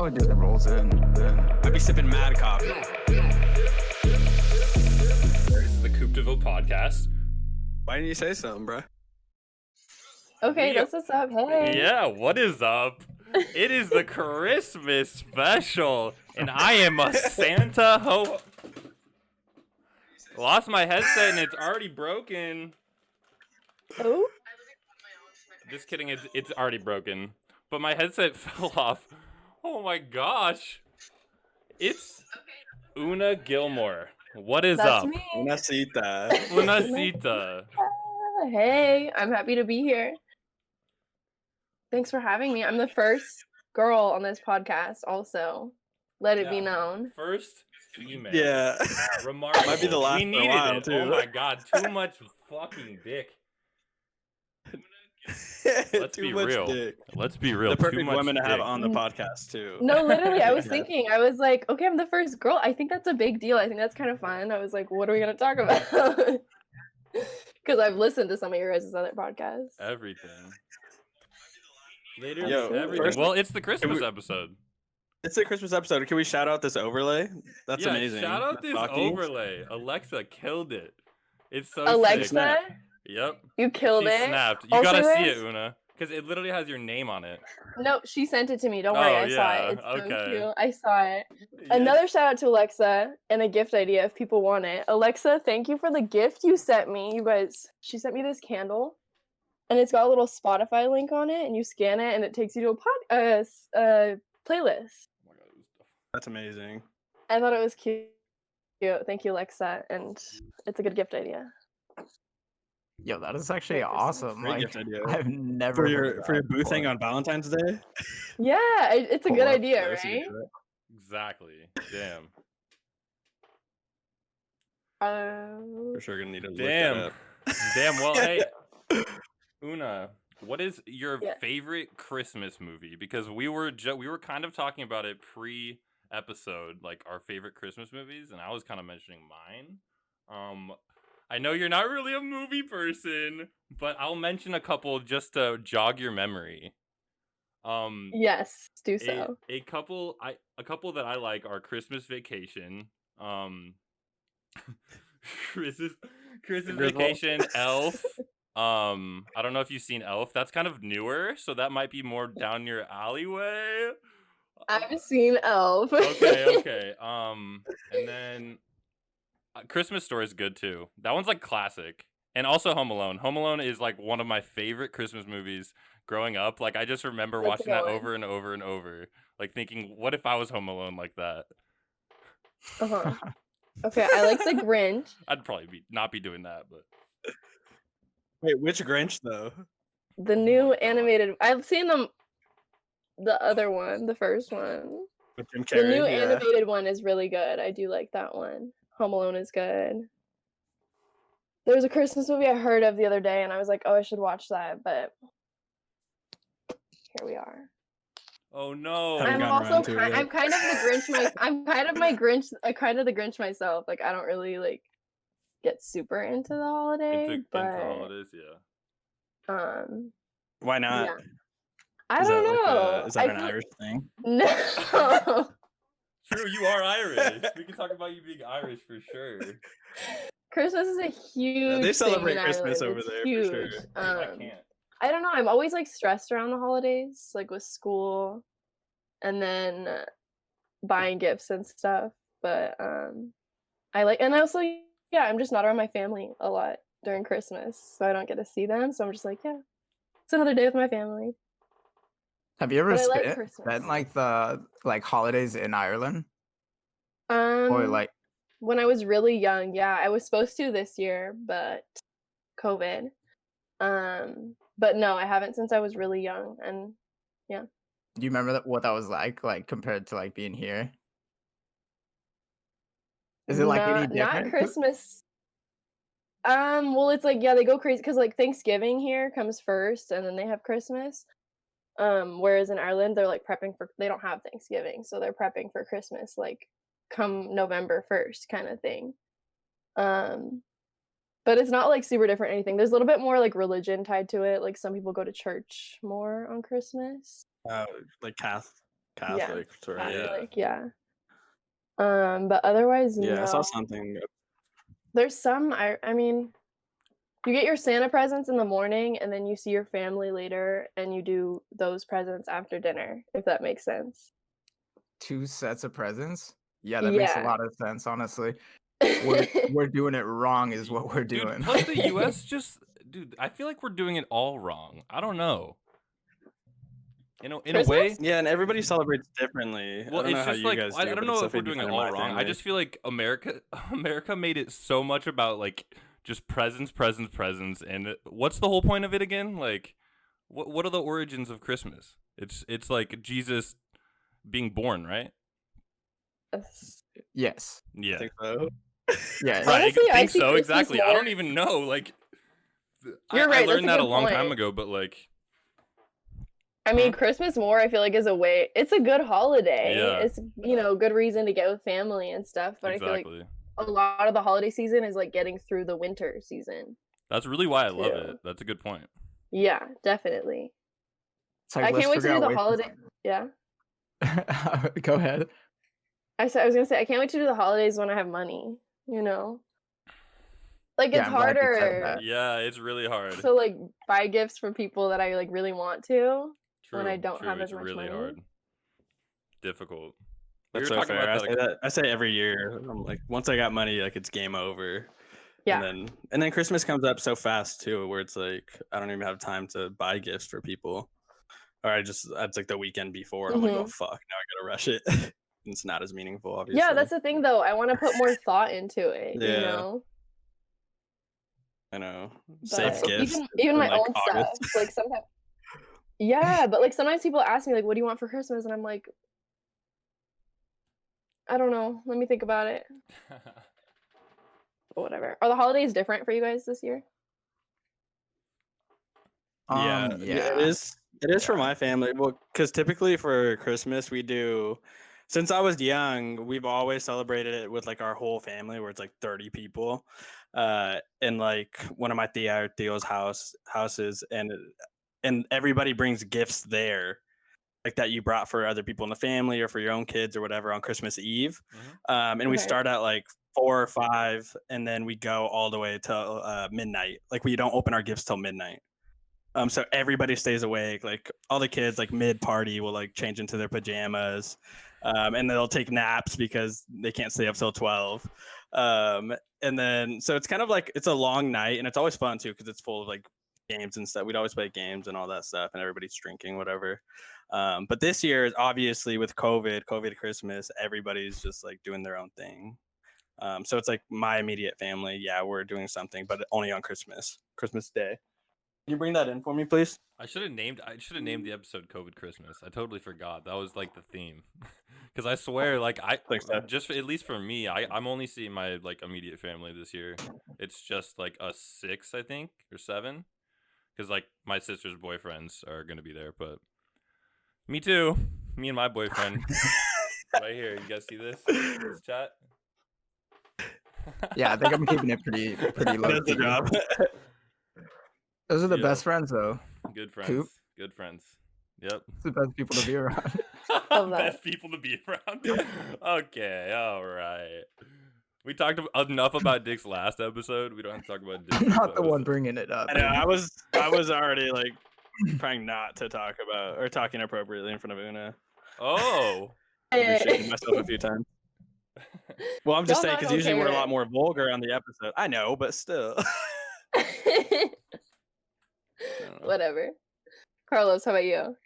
want to do the rules then. I'd be sipping mad coffee. This is the Coopdeville Podcast. Why didn't you say something, bro? Okay, that's what's up. Hey. Yeah, what is up? It is the Christmas special, and I am a Santa ho. Lost my headset and it's already broken. Oh? Just kidding, it's already broken. But my headset fell off. Oh my gosh. It's Una Gilmore. What is That's up? me. Una cita. Una cita. Hey, I'm happy to be here. Thanks for having me. I'm the first girl on this podcast also. Let it be known. First female. Yeah. Remarkable. Might be the last we for a needed while, it. too. Oh my god, too much fucking dick. Let's Too be much real. dick. Let's be real. The Too perfect much women to have dick. on the podcast, too. No, literally, I was Yeah. thinking, I was like, okay, I'm the first girl. I think that's a big deal. I think that's kind of fun. I was like, what are we going to talk about? Because I've listened to some of your guys' other podcasts. Everything. Literally Yo, everything. first- Well, it's the Christmas we- episode. It's a Christmas episode. Can we shout out this overlay? That's Yeah, amazing. Shout out The this stockings. overlay. Alexa killed it. It's so Alexa, sick. Snap. Yep. you killed She it. snapped. You Also, gotta see guys- it, Una. Because it literally has your name on it. No, she sent it to me. Don't worry, Oh, I saw yeah, it. It's so okay. cute. I saw it. Yeah. Another shout out to Alexa and a gift idea if people want it. Alexa, thank you for the gift you sent me. You guys, she sent me this candle and it's got a little Spotify link on it and you scan it and it takes you to a playlist. Oh my God, it was tough. That's amazing. I thought it was cute. Thank you, Alexa, and it's a good gift idea. Yo, that is actually Great Christmas. awesome. Great Like, gift idea. I've never For heard your of for your that booth thing before. on Valentine's Day? Yeah, it's a good Cool. idea, That's a good right? shit. Exactly. Damn. For sure gonna need to look Damn. that up. Damn. Well, hey, Una, what is your Yeah. favorite Christmas movie? Because we were kind of talking about it pre-episode, like our favorite Christmas movies, and I was kind of mentioning mine. I know you're not really a movie person, but I'll mention a couple just to jog your memory. Yes, do so. A couple that I like are Christmas Vacation, Christmas Grizzle. Vacation, Elf. I don't know if you've seen Elf. That's kind of newer, so that might be more down your alleyway. I've seen Elf. Okay. And then Christmas Story is good too. That one's like classic. And also Home Alone. Home Alone is like one of my favorite Christmas movies growing up. Like I just remember That's a watching that good one. over and over and over. Like thinking, what if I was home alone like that? Uh-huh. Okay, I like the Grinch. I'd probably not be doing that, but Wait, which Grinch though? The Oh new my God. animated. I've seen them. The other one, the first one. With Jim The Carrey. new yeah. animated one is really good. I do like that one. Home Alone is good. There was a Christmas movie I heard of the other day, and I was like, "Oh, I should watch that," but here we are. oh no. Haven't I'm gotten also around to it kind. yet. I'm kind of the Grinch. I'm kind of my Grinch. Kind of the Grinch myself. Like I don't really like get super into the holiday, Into but holidays, yeah. Why not? yeah. I Is don't that like know. is that I an feel- Irish thing? No. True, you are Irish. We can talk about you being Irish for sure. Christmas is a huge. they thing celebrate in Christmas Ireland. over It's there for huge. sure. I can't. I don't know. I'm always like stressed around the holidays, like with school, and then buying gifts and stuff. But I like, and also, yeah, I'm just not around my family a lot during Christmas, so I don't get to see them. So I'm just like, yeah, it's another day with my family. Have you ever But I like spent Christmas. like the holidays in Ireland? Or like When I was really young, yeah, I was supposed to this year, but COVID. But no, I haven't since I was really young, and do you remember what that was like compared to like being here? Is it like any not different? Christmas. Well, it's like, yeah, they go crazy because like Thanksgiving here comes first, and then they have Christmas. Whereas in Ireland, they're like they don't have Thanksgiving, so they're prepping for Christmas like come November 1st kind of thing. But it's not like super different or anything. There's a little bit more like religion tied to it. Like some people go to church more on Christmas. Like Catholic. Catholic, right? Catholic, yeah. But otherwise, Yeah, I saw no. something. There's some. I mean, you get your Santa presents in the morning, and then you see your family later, and you do those presents after dinner. If that makes sense. 2 sets of presents? Yeah, that makes a Yeah. lot of sense, honestly. We're doing it wrong is what we're Dude, doing. plus the US dude, I feel like we're doing it all wrong. I don't know. In a way, Christmas? Yeah, and everybody celebrates differently. well, I don't know it's how just you like guys I do, don't but know it's if we're definitely doing it different in all my wrong. I family. just feel like America made it so much about like just presents, and what's the whole point of it again? Like, what are the origins of Christmas? It's like Jesus being born, right? Yes. I Yeah, think so. Yeah. right. Honestly, I I think see so. Christmas Exactly. I more- don't even know. Like, You're I right, that's learned a that a good long time point. ago, but like, I mean, Christmas more, I feel like, is a way. It's a good holiday. Yeah. It's, good reason to get with family and stuff. But I feel like exactly. a lot of the holiday season is like getting through the winter season. That's really why I love too. it. That's a good point. Yeah, definitely. It's like, I let's can't wait to figure do out the ways holiday. Yeah. Go ahead. I was gonna say I can't wait to do the holidays when I have money. Like Yeah, it's I'm glad you said harder that. Yeah, it's really hard. to like buy gifts for people that I like really want to when I don't have it's as much really money. hard. Difficult. We That's were so talking fair. about that. I say every year. I'm like, once I got money, like it's game over. Yeah. And then Christmas comes up so fast too, where it's like I don't even have time to buy gifts for people. Or it's like the weekend before, and I'm like, oh fuck, now I gotta rush it. It's not as meaningful, obviously. Yeah, that's the thing though. I want to put more thought into it. Yeah. I know. Safe But gifts. even in, my like, own August. stuff. Like sometimes. Yeah, but like sometimes people ask me like, "What do you want for Christmas?" And I'm like, I don't know. Let me think about it. But whatever. Are the holidays different for you guys this year? Yeah, it is. It is for my family. Well, because typically for Christmas we do. Since I was young, we've always celebrated it with like our whole family, where it's like 30 people, and like one of my Theo's houses, and everybody brings gifts there, like that you brought for other people in the family or for your own kids or whatever on Christmas Eve. And we Okay. start at like 4 or 5, and then we go all the way till midnight. Like we don't open our gifts till midnight. So everybody stays awake. Like all the kids, like mid party, will like change into their pajamas, and they'll take naps because they can't stay up till 12. And then so it's kind of like it's a long night, and it's always fun too because it's full of like games and stuff. We'd always play games and all that stuff, and everybody's drinking, whatever. But this year, obviously with COVID Christmas, everybody's just like doing their own thing. So it's like my immediate family. Yeah, we're doing something, but only on Christmas Day. Can you bring that in for me, please? I should have named the episode COVID Christmas. I totally forgot. That was like the theme. Cuz I swear like just at least for me, I'm only seeing my like immediate family this year. It's just like us 6, I think, or 7. Cuz like my sister's boyfriends are going to be there, but me too. Me and my boyfriend. Right here. You guys see this chat? Yeah, I think I'm keeping it pretty low. That's the job. Those are the best friends, though. Good friends. Coop. Good friends. Yep. It's the best people to be around. Love that. Best people to be around. Okay, all right. We talked enough about Dick's last episode. We don't have to talk about Dick's I'm not the episode. one bringing it up. I know. I was already like trying not to talk about or talking appropriately in front of Una. Oh. I've been shaking myself a few times. Well, I'm just Y'all saying not because gonna usually we're a hear lot it. more vulgar on the episode. I know, but still. Whatever. Carlos, how about you?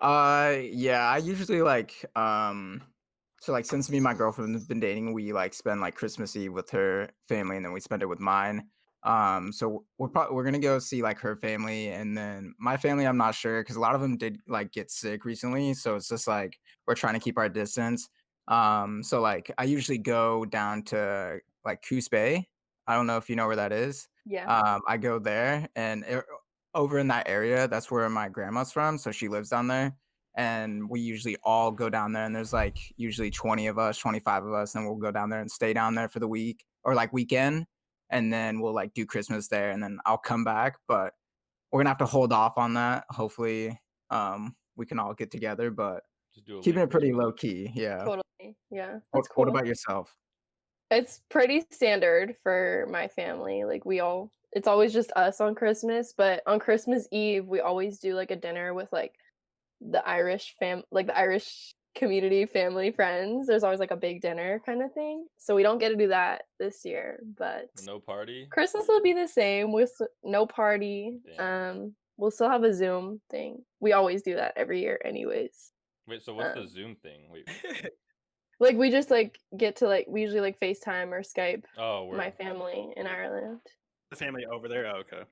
Yeah, I usually like so like since me and my girlfriend have been dating, we like spend like Christmas Eve with her family, and then we spend it with mine. So we're gonna go see like her family, and then my family, I'm not sure because a lot of them did like get sick recently, so it's just like we're trying to keep our distance. So like I usually go down to like Coos Bay. I don't know if you know where that is. Yeah. I go there, and over in that area, that's where my grandma's from, so she lives down there. And we usually all go down there, and there's like usually 20 of us, 25 of us, and we'll go down there and stay down there for the week or like weekend, and then we'll like do Christmas there, and then I'll come back. But we're gonna have to hold off on that. Hopefully, we can all get together. But Just do a Keeping late it pretty Christmas. low key. Yeah. Totally. Yeah. What, That's what cool. about yourself? It's pretty standard for my family. Like it's always just us on Christmas, but on Christmas Eve we always do like a dinner with like the Irish community family friends. There's always like a big dinner kind of thing. So we don't get to do that this year, but No party. Christmas will be the same. No party. Damn. We'll still have a Zoom thing. We always do that every year anyways. Wait, so what's the Zoom thing? Wait. Like we just like get to like we usually like FaceTime or Skype Oh, word. my family in Ireland. The family over there. Oh, okay.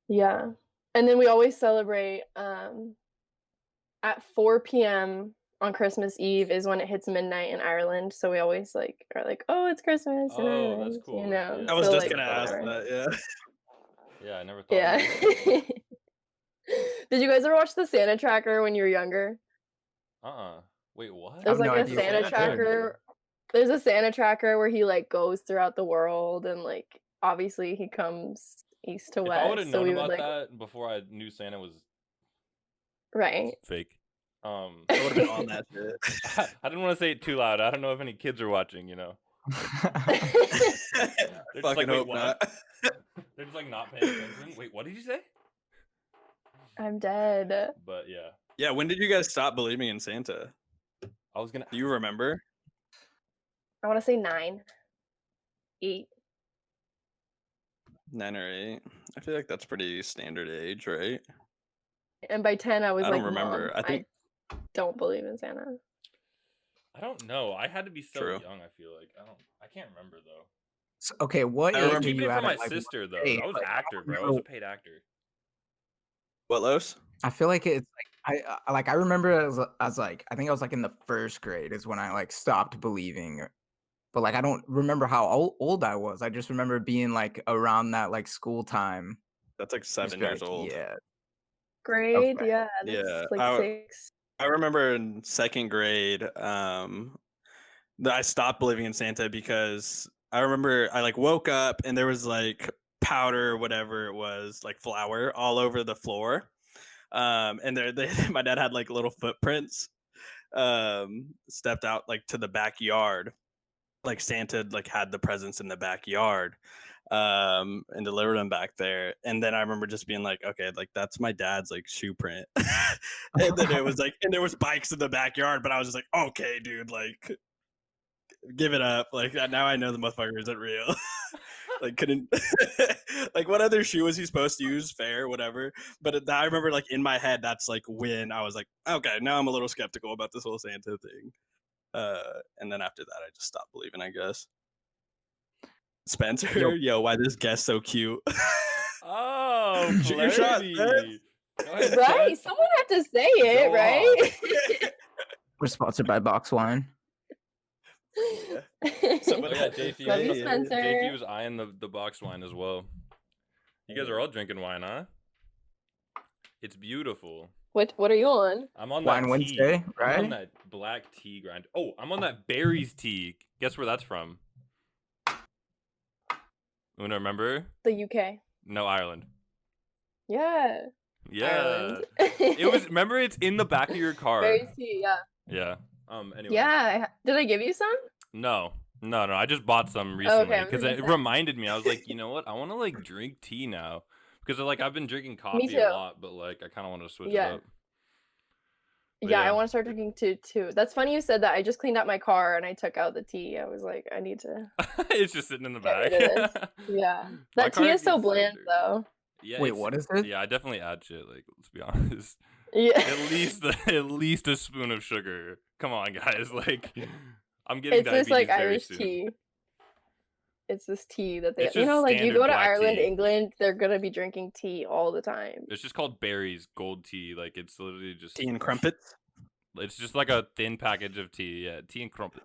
Yeah. And then we always celebrate at 4 p.m. on Christmas Eve is when it hits midnight in Ireland. So we always like are like, oh, it's Christmas in Oh, Ireland. that's cool. You know. Yeah. I was So, just like, gonna ask whatever. that. Yeah. Yeah, I never thought. Yeah. Of that. Did you guys ever watch the Santa Tracker when you were younger? Wait, what? There's have no like a idea what Santa that is. Tracker. There's a Santa Tracker where he like goes throughout the world and like obviously he comes east to If west. I would have so known we about would like that before I knew Santa was right. fake. I would have been on that shit. I didn't want to say it too loud. I don't know if any kids are watching, They're just Fucking like, wait, hope what? not. They're just like not paying attention. Wait, what did you say? I'm dead. But yeah, Yeah, when did you guys stop believing in Santa? I was gonna. Do you remember? I want to say 9, 8. 9 or 8. I feel like that's pretty standard age, right? And by 10, I was I like, don't remember. Mom, I think I don't believe in Santa. I don't know. I had to be so True. young. I feel like I can't remember though. So, okay, what I age remember are Keeping you it at? from my at, like, sister though. age? I was an Like, actor, bro. I was a remember- paid actor. what, Los? I feel like it's like I remember as like I think I was like in the first grade is when I like stopped believing, but like I don't remember how old I was. I just remember being like around that like school time. That's like just 7 be years like, old. Yeah. Grade, Okay. yeah, that's Yeah, like 6. I remember in 2nd grade, that I stopped believing in Santa because I remember I like woke up and there was like powder, whatever it was, like flour all over the floor. And my dad had like little footprints, stepped out like to the backyard, like Santa like had the presents in the backyard, and delivered them back there. And then I remember just being like, okay, like that's my dad's like shoe print. And then it was like, and there was bikes in the backyard, but I was just like, okay, dude, like give it up. Like now I know the motherfucker isn't real. Like couldn't like what other shoe was he supposed to use? Fair, whatever. But I remember like in my head, that's like when I was like, okay, now I'm a little skeptical about this whole Santa thing. And then after that, I just stopped believing, I guess. Spencer, yo, why this guest so cute? Oh, Shoot your shot, Flavy. man. Go ahead, Right? Spence. Someone had to say it, Go right? We're sponsored by Box Wine. Yeah. Oh Somebody- yeah, JP. Love you, Yeah. Spencer. JP was eyeing the box wine as well. You guys are all drinking wine, huh? It's beautiful. What are you on? I'm on Wine that Wednesday, tea. I'm right? on that black tea grind. Oh, I'm on that berries tea. Guess where that's from? Una, remember? The UK. No, Ireland. Yeah. Yeah. Ireland. It was. Remember, it's in the back of your car. Very sweet, yeah. Yeah. Anyway. Yeah. Did I give you some? No. I just bought some recently I'm because gonna it say. reminded me. I was like, you know what? I want to like drink tea now because like I've been drinking coffee too. a lot, but like I kind of want to switch Yeah. it up. But Yeah, yeah. I want to start drinking too. That's funny you said that. I just cleaned out my car and I took out the tea. I was like, I need to. It's just sitting in the Get back. rid of Yeah. My That car tea is so gets bland dirty. though. Yeah. Wait, it's- what is it? Yeah, I definitely add shit. Like, let's be honest. Yeah. At least a spoon of sugar. Come on, guys. Like, I'm getting It's this diabetes like very Irish soon. tii. It's this tea that they, It's you just know, like you standard go to black Ireland, tea. England, they're gonna be drinking tea all the time. It's just called berries gold tea. Like, it's literally just Tea and crumpets. It's just like a thin package of tea. Yeah, tea and crumpets.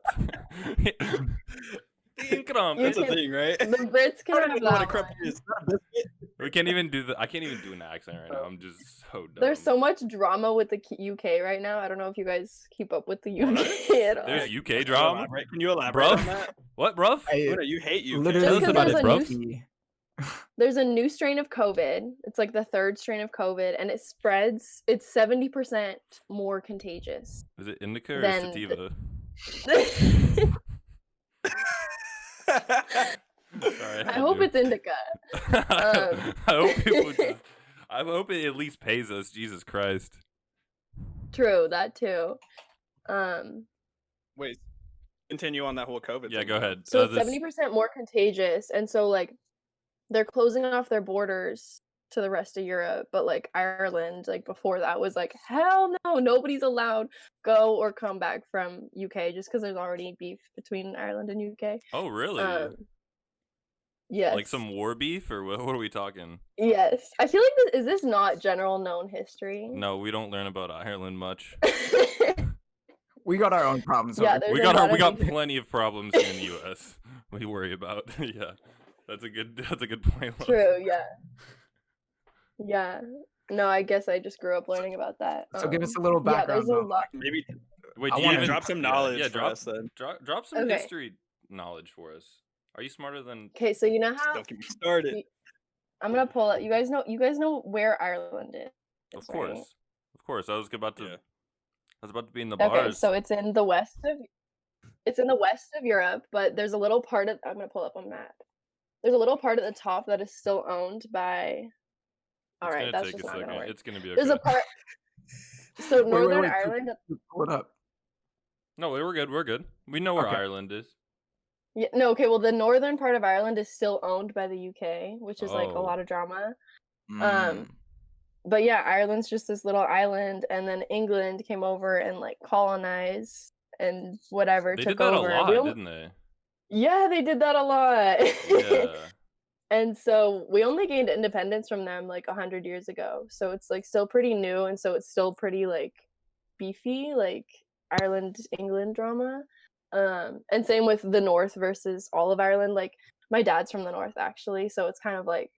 Tea and crumpets. That's a can- thing, right? The Brits can I have don't know what a that crumpet one. is. Not a biscuit. We can't even do the. I can't even do an accent right now. I'm just so dumb. There's so much drama with the UK right now. I don't know if you guys keep up with the UK at all. There's UK Can you drama. elaborate? Can you elaborate Bruv? on that? What, bruv? I Una, you hate UK. literally Just 'cause about there's it, a bro. new tea. there's a new strain of COVID. It's like the third strain of COVID, and it spreads. It's 70% more contagious. Is it indica or Then sativa? Sorry, I hope it's indica. I hope it at least pays us. Jesus Christ. True, that too. Wait, continue on that whole COVID. Yeah, thing, go though. ahead. So it's 70% more contagious, and so like they're closing off their borders to the rest of Europe, but like Ireland, like before that was like hell no, nobody's allowed go or come back from UK just because there's already beef between Ireland and UK. Oh, really? Yes. Like some war beef, or what are we talking? Yes, I feel like is this not general known history? No, we don't learn about Ireland much. We got our own problems. Yeah, over there's We a got lot of we got beef. plenty of problems in the U.S. we worry about. Yeah, that's a good point. Lois. True. Yeah. Yeah. No, I guess I just grew up learning about that. So give us a little Yeah, background. there's a on, lot. Maybe Wait, I do you wanna even drop some knowledge Yeah, for drop us then. drop some Okay. history knowledge for us. Are you smarter than? Okay, so you know how Don't get me started. I'm gonna pull it. You guys know where Ireland is. Of right? course. I was about to. Yeah. I was about to be in the Okay, bars. so it's in the west of Europe, but there's a little part of I'm gonna pull up a map. There's a little part at the top that is still owned by. All It's right, gonna that's take just a not gonna second. work. It's gonna be okay. There's a part. So Northern wait, Ireland. Pull it up. No, we're good. We're good. We know where Okay. Ireland is. Yeah, no, okay. Well, the northern part of Ireland is still owned by the UK, which is like a Oh. lot of drama. Mm. But yeah, Ireland's just this little island, and then England came over and like colonized and whatever They took did that over. a lot, We only- didn't they? Yeah, they did that a lot. Yeah. And so we only gained independence from them like 100 years ago. So it's like still pretty new, and so it's still pretty like beefy, like Ireland England drama. And same with the North versus all of Ireland. Like my dad's from the North actually, so it's kind of like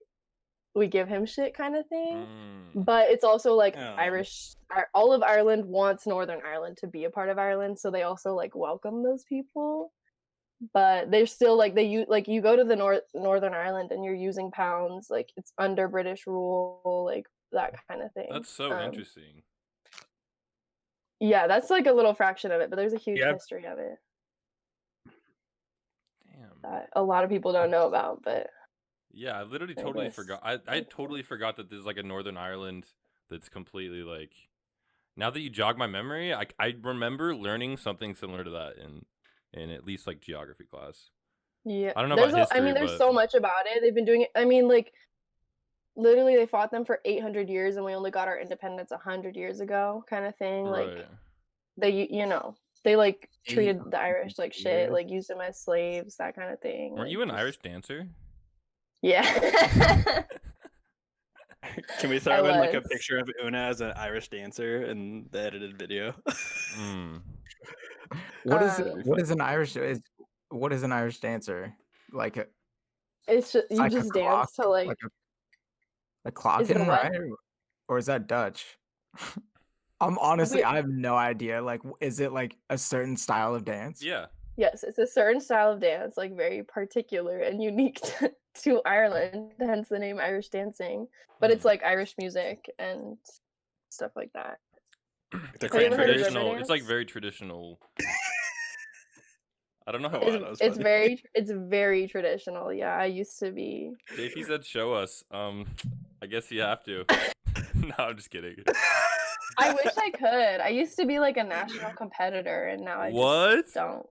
we give him shit kind of thing. But it's also like all of Ireland wants Northern Ireland to be a part of Ireland, so they also like welcome those people. But they're still like you go to the Northern Ireland and you're using pounds, like it's under British rule, like that kind of thing. That's so interesting. Yeah, that's like a little fraction of it, but there's a huge Yep. history of it Damn. that a lot of people don't know about. But Yeah, I literally totally Anyways. forgot. I totally forgot that there's like a Northern Ireland that's completely like. Now that you jog my memory, I remember learning something similar to that in at least like geography class. yeah, I don't know there's about history, there's but- so much about it. They've been doing it. I mean, like literally, they fought them for 800 years, and we only got our independence 100 years ago, kind of thing. Like Right. they, they like treated the 800 Irish like shit, years. like used them as slaves, that kind of thing. Weren't like, you an just- Irish dancer? Yeah. Can we throw I in like a was. picture of Una as an Irish dancer in the edited video? Mm. What is Um, what is an Irish what is an Irish dancer? Like a It's just you like a just clock, dance to like like a Is it a clocking, what? right? Or is that Dutch? Honestly, Wait. I have no idea. Like, is it like a certain style of dance? Yeah. yes, it's a certain style of dance, like very particular and unique to Ireland, hence the name Irish dancing. But it's like Irish music and stuff like that. The Have you ever heard of cranberries? River Traditional. It's like dance? very traditional. I don't know how. Oh, wow, that was It's funny. it's very traditional. Yeah, I used to be. JP said, "Show us." I guess you have to. No, I'm just kidding. I wish I could. I used to be like a national competitor, and now I What? just don't.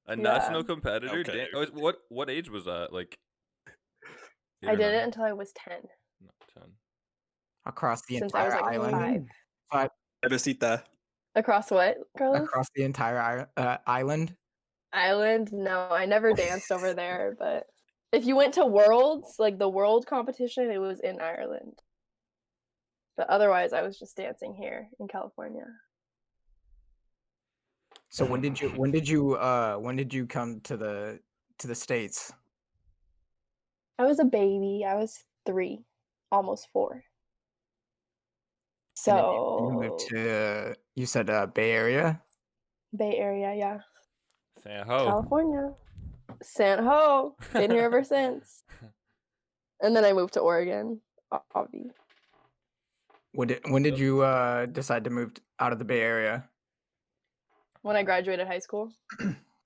A Yeah. national competitor? Okay. What age was that? Like. I did it until I was 10. No, 10. Across the Since I was, entire like, island? 5. Bebecita. Across what, Carlos? Across the entire island? Island? No, I never danced over there. But if you went to Worlds, like the World competition, it was in Ireland. But otherwise, I was just dancing here in California. So when did you come to the States? I was a baby. I was 3, almost 4. And then you So moved to, you said Bay Area? Bay Area, yeah, San Ho. California, San Ho. Been here ever since. And then I moved to Oregon, obvi. When did you decide to move out of the Bay Area? When I graduated high school.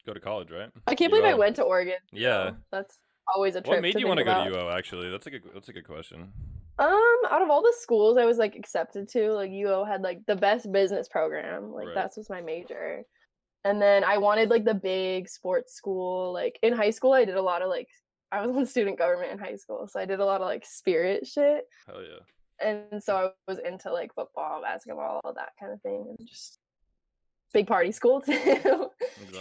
Go to college, right? I can't believe I UO. went to Oregon. Yeah. So that's always a trip. What made to you want to think go about. to UO? Actually, that's a good question. Out of all the schools I was like accepted to, like UO had like the best business program. Like Right. that's was my major. And then I wanted like the big sports school. Like in high school, I did a lot of like I was on student government in high school, so I did a lot of like spirit shit. Hell yeah. And so I was into like football, basketball, all that kind of thing, and just big party school too. Exactly.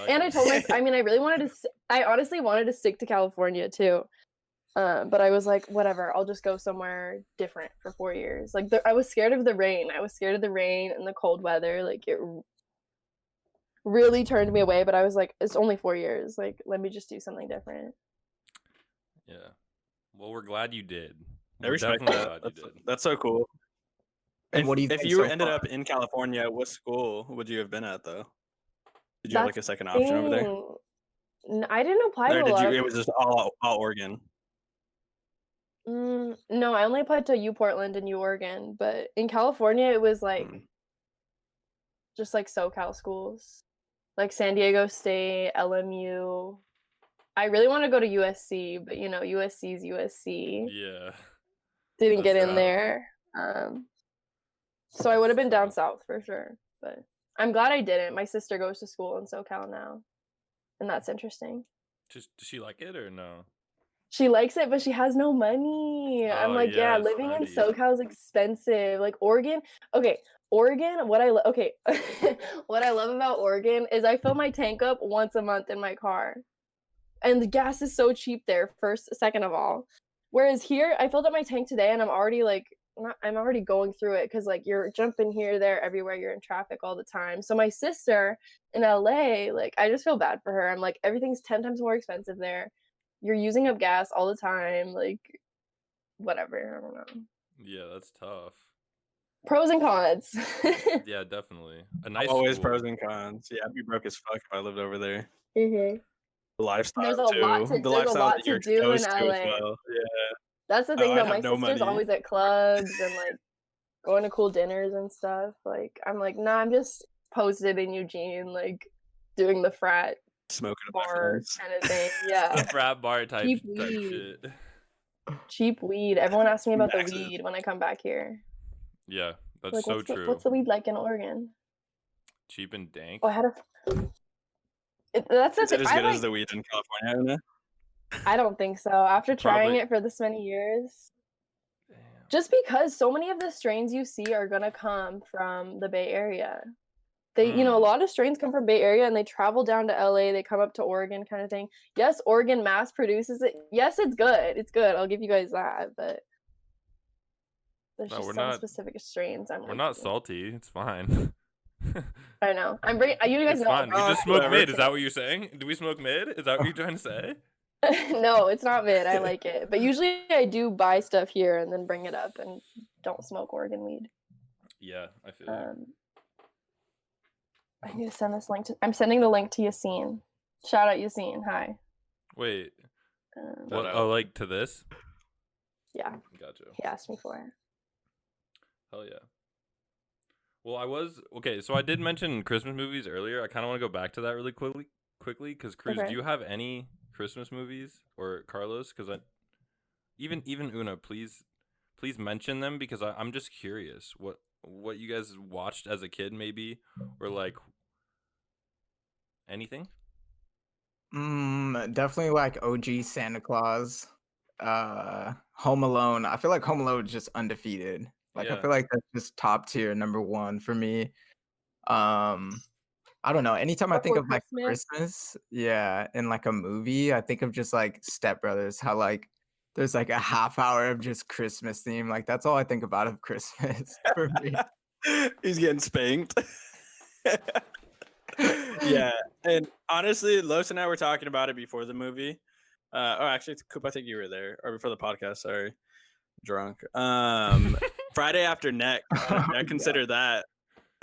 And I told myself, I mean, I really wanted to. I honestly wanted to stick to California too, but I was like, whatever, I'll just go somewhere different for 4 years. Like I was scared of the rain. I was scared of the rain and the cold weather. Like it really turned me away. But I was like, it's only 4 years. Like let me just do something different. Yeah. Well, we're glad you did. I We're respect definitely that. glad you did. That's so cool. And what do you If think you so ended far? up in California, what school would you have been at though? Did you have like a That's second option over there? I didn't apply Or to a did lot you? of. It was just all Oregon. No, I only applied to U Portland and U Oregon, but in California it was like just like SoCal schools, like San Diego State, LMU. I really want to go to USC, but you know USC's USC. Yeah. Didn't get That's in tough. there, so I would have That's been down tough. south for sure. But I'm glad I didn't. My sister goes to school in SoCal now, and that's interesting. Does she like it or no? She likes it, but she has no money. I'm Oh, like, yeah, yes, living in money. SoCal is expensive. Like Oregon, okay, Oregon. What I love about Oregon is I fill my tank up once a month in my car, and the gas is so cheap there. Second of all, whereas here, I filled up my tank today, and I'm already like, I'm already going through it because like you're jumping here, there, everywhere. You're in traffic all the time. So my sister in LA, like I just feel bad for her. I'm like, everything's 10 times more expensive there. You're using up gas all the time, like whatever. I don't know. Yeah, that's tough. Pros and cons. Yeah, definitely. A nice Always school. pros and cons. Yeah, I'd be broke as fuck if I lived over there. Mhm. The lifestyle There's a too. lot to- The there's a lifestyle lot that you're to do in exposed to as LA. well. Yeah. That's the thing I though. My have no sister's money. always at clubs and like going to cool dinners and stuff. Like I'm like, nah, I'm just posted in Eugene, like doing the frat Smoking with my bar friends. kind of thing. The Yeah. frat bar type Cheap weed. shit. Cheap weed. Everyone asks me about the Massive. weed when I come back here. Yeah, that's Like, so true. what's the weed like in Oregon? Cheap and dank. Oh, I had a. That's the Is it thing. as I good like. as the weed in California? I don't think so. After trying Probably- it for this many years, Damn. just because so many of the strains you see are gonna come from the Bay Area. They, a lot of strains come from Bay Area and they travel down to LA. They come up to Oregon, kind of thing. Yes, Oregon mass produces it. Yes, it's good. It's good. I'll give you guys that. But there's No, just we're some not- specific strains. We're not salty. It's fine. I know. I'm bringing. You guys It's know. fine. We Oh, just smoke whatever. mid. Is that what you're saying? Do we smoke mid? Is that what you're trying to say? No, it's not mid. I like it. But usually I do buy stuff here and then bring it up and don't smoke Oregon weed. Yeah, I feel you. I need to send this link to. I'm sending the link to Yassine. Shout out Yassine. Hi. Wait, what? out. Oh, like to this? Yeah, Gotcha. he asked me for it. Hell yeah. Well, so I did mention Christmas movies earlier. I kind of want to go back to that really quickly, because Cruz, Okay. do you have any Christmas movies, or Carlos? Because even Una, please mention them, because I'm just curious what you guys watched as a kid, maybe, or like anything. Definitely like OG Santa Claus, Home Alone. I feel like Home Alone is just undefeated. Like I Yeah. feel like that's just top tier #1 for me. I don't know. Anytime I think Before of like Christmas? Christmas, yeah, in like a movie, I think of just like Step Brothers. How like there's like a half hour of just Christmas theme. Like that's all I think about of Christmas for me. He's getting spanked. Yeah, and honestly, Los and I were talking about it before the movie. Actually, Coop, I think you were there, or before the podcast. Sorry, drunk. Friday After Next. I consider that.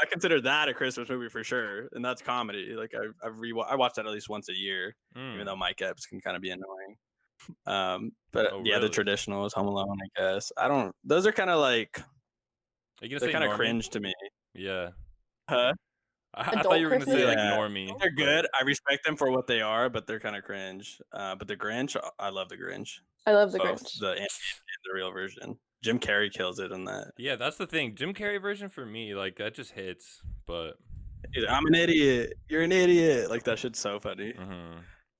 I consider that a Christmas movie for sure, and that's comedy. Like I watch that at least once a year, even though Mike Epps can kind of be annoying. But Oh, yeah, the really? traditional is Home Alone, I guess. I don't. Those are kind of like Are you gonna they're say kind of Normie? cringe to me. Yeah. Huh? I thought Adult you were gonna say like Yeah. Normie. They're but- good. I respect them for what they are, but they're kind of cringe. But the Grinch, I love the Grinch. I love the Both Grinch. the and the real version. Jim Carrey kills it in that. Yeah, that's the thing. Jim Carrey version for me, like that just hits. But I'm an idiot. You're an idiot. Like that shit's so funny.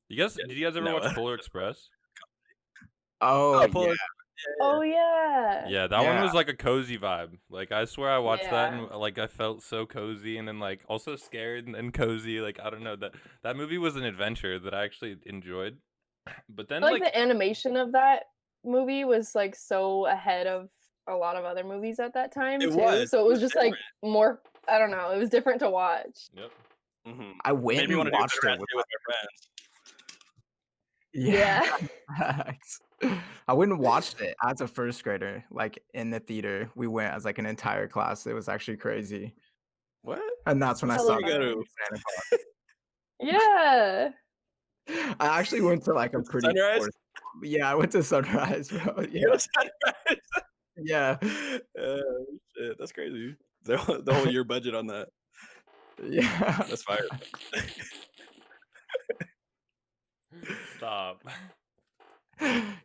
you guys, did you guys ever No. watch Polar Express? Oh, Polar- yeah. Oh yeah. Yeah, that one Yeah. was like a cozy vibe. Like I swear I watched that Yeah. and like I felt so cozy and then like also scared and cozy. Like I don't know, that movie was an adventure that I actually enjoyed. But then I like the animation of that movie was like so ahead of a lot of other movies at that time It too. was. So it It was was just like more. I don't know. It was different to watch. Yep. Mm-hmm. I went Maybe want and to do watched better it with with my friends. Yeah. Facts. I went and watched it as a first grader, like in the theater. We went as like an entire class. It was actually crazy. What? And that's when I How saw long you go the to? Santa Claus. Yeah. I actually went to like a pretty Sunrise? poor- Yeah, I went to Sunrise, bro. Yeah. Yeah. Shit, that's crazy. The whole year budget on that. Yeah. That's fire. Stop.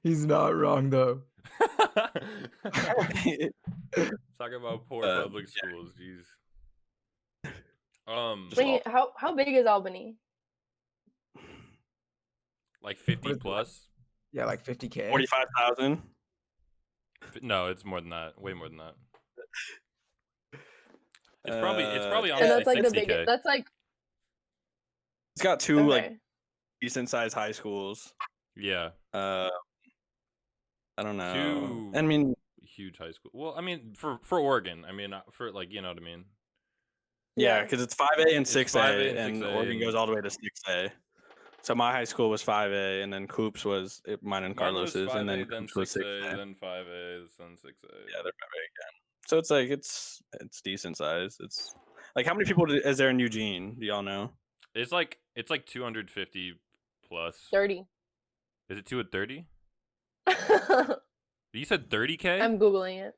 He's not wrong though. Talking about poor public schools, jeez. Wait, how big is Albany? Like 50 plus? Yeah, like 50K. 45,000. No, it's more than that. Way more than that. It's probably Uh, honestly And that's like the 60K. biggest. That's like It's got two like okay. decent sized high schools. Yeah, I don't know. Two- I mean, huge high school. Well, I mean for Oregon. I mean for like you know what I mean. yeah, Yeah. because it's 5A and It's 6A, 5A and and 6A Oregon and- goes all the way to 6A. So my high school was 5A, and then Coops was mine and Mine was Carlos's, 5A, and then then Coops was 6A, 6A. then 5A, then 6A. Yeah, they're 5A again. So it's like it's decent size. It's like how many people is there in Eugene? Do y'all know? It's like 250 plus. 30. Is it 230? I'm You said 30K? googling it.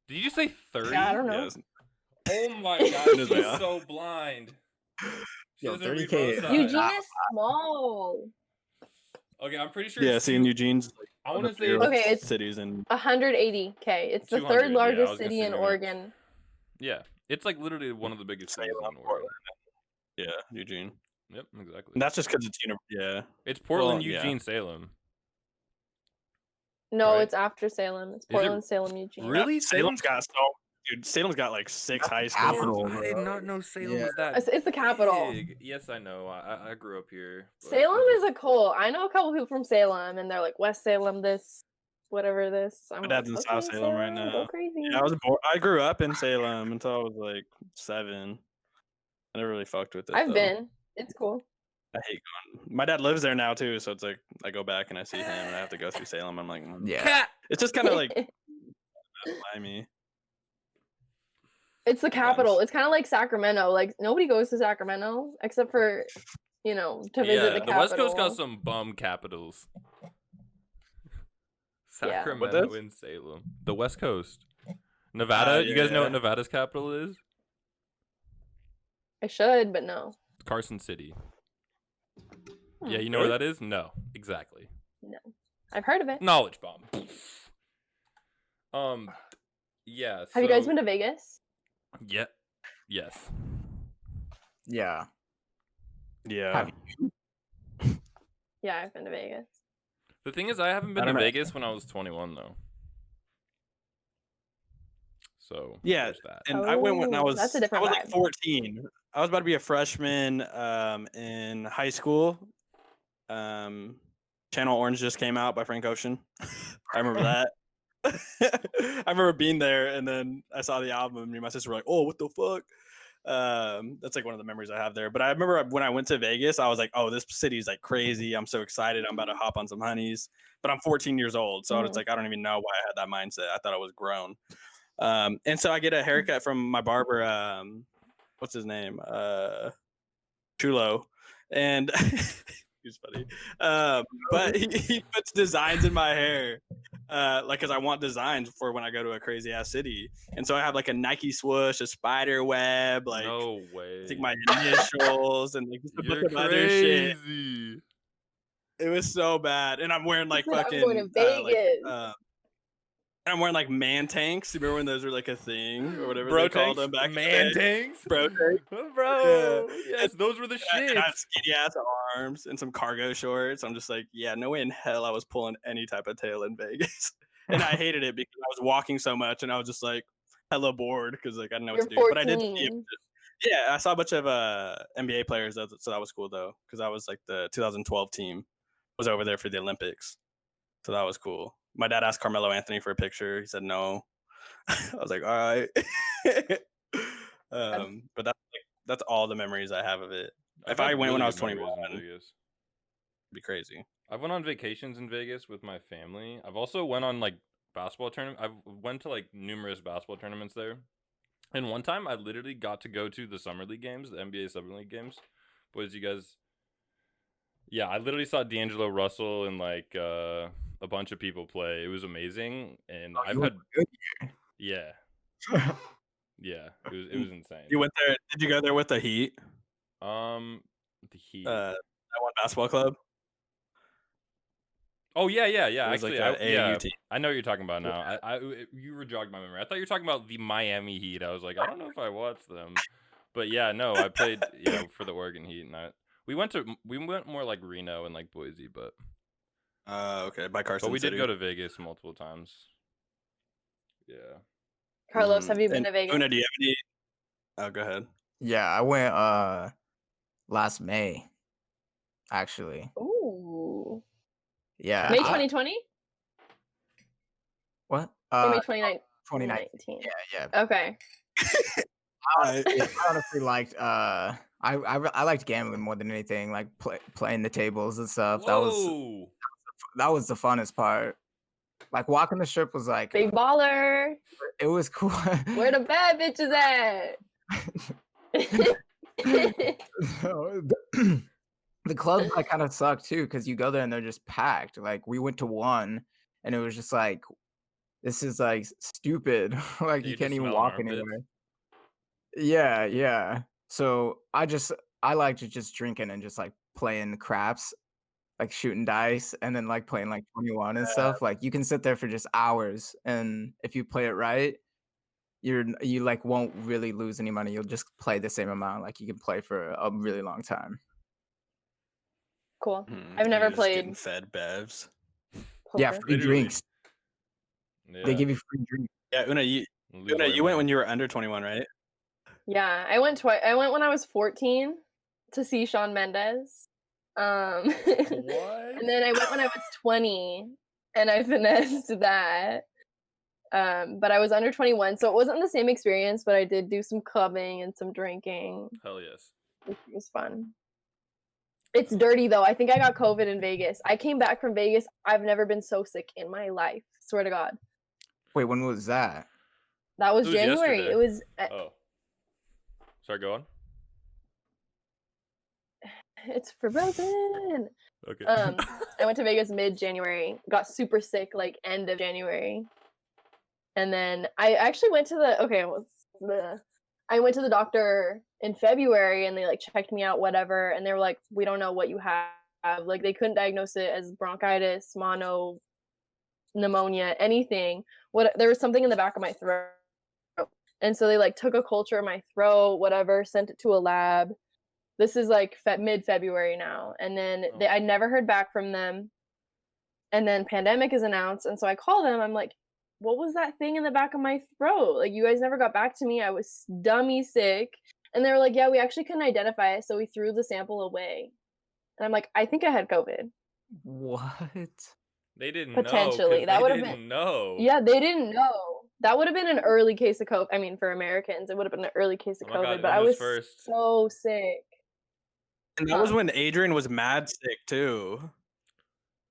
Did you just say 30? Yeah, I don't know. Yes. Oh my god, It is she's bad. so blind. She Yo, doesn't read 30K. both sides. Eugene is small. Okay, I'm pretty sure. Yeah, it's see, in two- Eugene's I want to the say. fearless Okay, it's- cities and 180K. It's the 200, third yeah, I largest was gonna city say in maybe. Oregon. Yeah, it's like literally one of the biggest cities Salem, in the world. yeah, Eugene. Yep, exactly. And that's just because it's yeah. It's Portland, well, yeah. Eugene, Salem. No, Right? it's after Salem. It's it Portland, Salem, Eugene. Really? Salem's got Salem's got like 6 high schools. capital, I did not know Salem Yeah. was that. It's the capital. big. Yes, I know. I grew up here. but Salem I is a cool. I know a couple people from Salem, and they're like West Salem, this, whatever this. I'm My dad's in like, South okay, Salem right Go now. crazy. Yeah, I grew up in Salem until I was like 7. I never really fucked with it. I've though. been. It's cool. I hate going. My dad lives there now too, so it's like I go back and I see him, and I have to go through Salem. I'm like, Yeah. Cat. It's just kind of like Miami. It's the capital. It's kind of like Sacramento. Like nobody goes to Sacramento except for, to visit the Yeah, capital. the West Coast got some bum capitals. Yeah. Sacramento does? and Salem. The West Coast. Nevada. You guys know yeah. what Nevada's capital is? I should, but no. Carson City. Yeah, Hmm. you know where that is? No, exactly. I've heard of it. Knowledge bomb. Yeah. Have you guys so- been to Vegas? Yeah. Yes. Yeah. Yeah. Have Yeah, I've been to Vegas. The thing is, I haven't been I to don't know. Vegas when I was 21 though. So Yeah, there's that. And I went when I Oh, was that's a different I was like vibe. 14. I was about to be a freshman in high school. Channel Orange just came out by Frank Ocean. I remember that. I remember being there, and then I saw the album, and me and my sister were like, "Oh, what the fuck?" That's like one of the memories I have there. But I remember when I went to Vegas, I was like, "Oh, this city is like crazy! I'm so excited! I'm about to hop on some honeys." But I'm 14 years old, so I was Mhm. like, I don't even know why I had that mindset. I thought I was grown. And so I get a haircut from my barber. What's his name? Chulo, and He's funny. But he puts designs in my hair. Like, because I want designs for when I go to a crazy ass city. And so I have like a Nike swoosh, a spider web, like No way. I think my initials and like just a bunch You're of other shit. crazy. It was so bad. And I'm wearing like He said, "I'm fucking going to Vegas." I'm wearing like man tanks. Remember when those were like a thing or whatever Bro they called tanks? them back in the Man day? tanks? Bro tanks. Bro. Yes, those were the And shit. I have skinny ass arms and some cargo shorts. I'm just like, yeah, no way in hell I was pulling any type of tail in Vegas. And I hated it because I was walking so much and I was just like hella bored because like I didn't know what to You're do. But I did 14. yeah, I saw a bunch of NBA players, so that was cool though, because I was like the 2012 team was over there for the Olympics, so that was cool. My dad asked Carmelo Anthony for a picture. He said no. I was like, all right. But that's all the memories I have of it. I've If I had went when I really was good memories 21, in it'd Vegas. be crazy. I went on vacations in Vegas with my family. I've also went on like basketball tournament. I've went to like numerous basketball tournaments there. And one time I literally got to go to the Summer League games, the NBA Summer League games. Boys, you guys. Yeah, I literally saw D'Angelo Russell and like a bunch of people play. It was amazing. And I've had yeah. Yeah, it was insane. You went there? Did you go there with the Heat? The Heat. That one basketball club. Oh yeah. It was Actually, like that AAU yeah, team. I know what you're talking about now. You were jogging my memory. I thought you were talking about the Miami Heat. I was like, I don't know if I watched them, but yeah, no, I played for the Oregon Heat, and we went more like Reno and like Boise, but Okay, by Carson but we City. did go to Vegas multiple times. Yeah. Carlos, have you been And to Vegas? Una, do you have any? Oh, go ahead. Yeah, I went last May, actually. Ooh. Yeah. May 2020 What? or May 2019. 2019? Yeah. Okay. I honestly liked I liked gambling more than anything, like playing the tables and stuff. Whoa. That was the funnest part. Like walking the strip was like Big baller. it was cool. Where the bad bitches at? The clubs like kind of suck too, because you go there and they're just packed. Like we went to one and it was just like, this is like stupid. Like you You can't just even smell walk armpits? anywhere. Yeah. So I like to just drinking and just like playing craps, like shooting dice, and then like playing like 21 and stuff. Like you can sit there for just hours, and if you play it right, you like won't really lose any money. You'll just play the same amount. Like you can play for a really long time. Cool. I've never You're just getting played fed bevs. Yeah, poker. free Literally. drinks. Yeah. They give you free drinks. Yeah, Una, you went when you were under 21, right? Yeah, I went twice. I went when I was 14 to see Shawn Mendes. What? And then I went when I was 20 and I finessed that. But I was under 21, so it wasn't the same experience, but I did do some clubbing and some drinking. Hell yes. It was fun. It's dirty though. I think I got COVID in Vegas. I came back from Vegas. I've never been so sick in my life. Swear to God. Wait, when was that? That was It was January. yesterday. It was Oh. Sorry, go on. it's frozen. Okay. I went to Vegas mid-January. Got super sick like end of January. And then I actually went to I went to the doctor in February and they like checked me out, whatever, and they were like, we don't know what you have. Like they couldn't diagnose it as bronchitis, mono, pneumonia, anything. There was something in the back of my throat. And so they like took a culture of my throat, whatever, sent it to a lab. This is like mid-February now. And then I never heard back from them. And then pandemic is announced. And so I call them. I'm like, what was that thing in the back of my throat? Like, you guys never got back to me. I was dummy sick. And they were like, yeah, we actually couldn't identify it. So we threw the sample away. And I'm like, I think I had COVID. What? They didn't Potentially. know. That They would have didn't been. know. Yeah, they didn't know. That would have been an early case of COVID. I mean, for Americans, it would have been an early case of Oh my COVID. God, But I Una's was first. so sick. And that was when Adrian was mad sick too.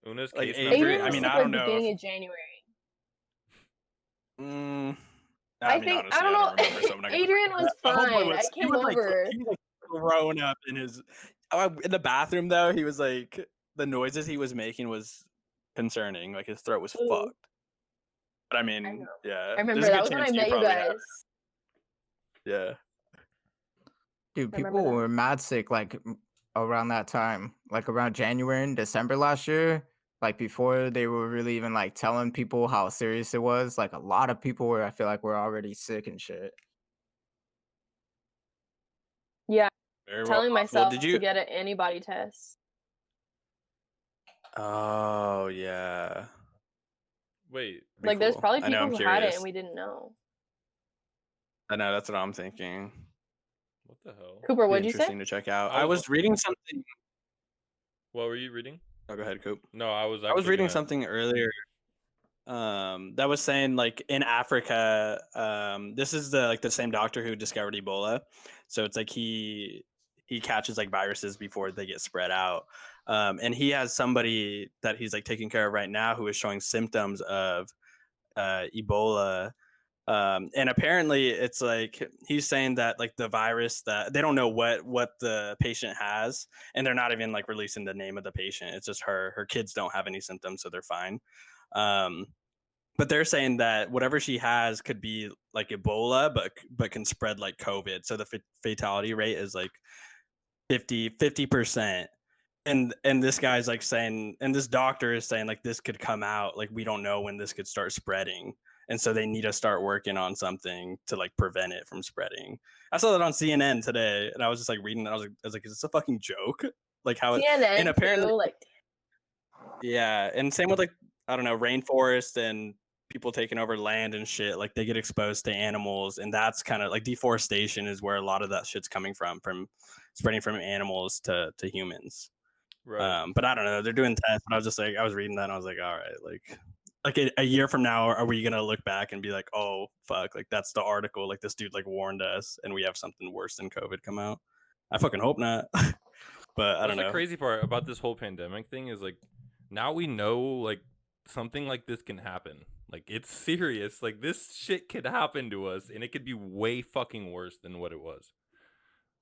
Una's Like, case Adrian- Adrian number. I was mean, sick I like don't know beginning if- of January. I think honestly, I don't know. remember, so I'm not gonna- Adrian was My homeboy fine. I he came was, like, over. he was like thrown up in his. In the bathroom though, he was like the noises he was making was concerning. Like his throat was Ooh. fucked. But I mean, know. yeah. I remember there's a that good was when I chance met you probably guys. have. Yeah. Dude, I people remember that. were mad sick like around that time, like around January and December last year. Like before they were really even like telling people how serious it was. Like a lot of people were, I feel like, were already sick and shit. Yeah, Very well telling possible. myself Did to you? get an antibody test. Oh yeah. Wait, Be Like, there's cool. probably I know, people I'm who had it curious. and we didn't know. I know, that's what I'm thinking. what the hell? Cooper, Be what'd you say? interesting to check out. I I was- was reading something. What were you reading? Oh, go ahead, Coop. No, I was. I was actually reading gonna- something earlier. That was saying like in Africa, this is the same doctor who discovered Ebola. So it's like he catches like viruses before they get spread out. And he has somebody that he's like taking care of right now who is showing symptoms of Ebola. And apparently it's like he's saying that like the virus that they don't know what the patient has, and they're not even like releasing the name of the patient. It's just her kids don't have any symptoms, so they're fine. But they're saying that whatever she has could be like Ebola, but can spread like COVID. So the fatality rate is like 50%. And this guy's like saying, and this doctor is saying like this could come out, like we don't know when this could start spreading. And so they need to start working on something to like prevent it from spreading. I saw that on CNN today, and I was just like reading it. I was like, is this a fucking joke? Like how it, CNN and apparently, too, like, yeah, and same with like I don't know, rainforest and people taking over land and shit. Like they get exposed to animals, and that's kind of like deforestation is where a lot of that shit's coming from spreading from animals to humans. Right. But I don't know. They're doing tests, and I was just like, I was reading that, and I was like, all right, like a year from now, are we gonna look back and be like, oh fuck, like that's the article, like this dude like warned us, and we have something worse than COVID come out? I fucking hope not. But I don't know. The crazy part about this whole pandemic thing is like now we know like something like this can happen. Like it's serious. Like this shit could happen to us, and it could be way fucking worse than what it was.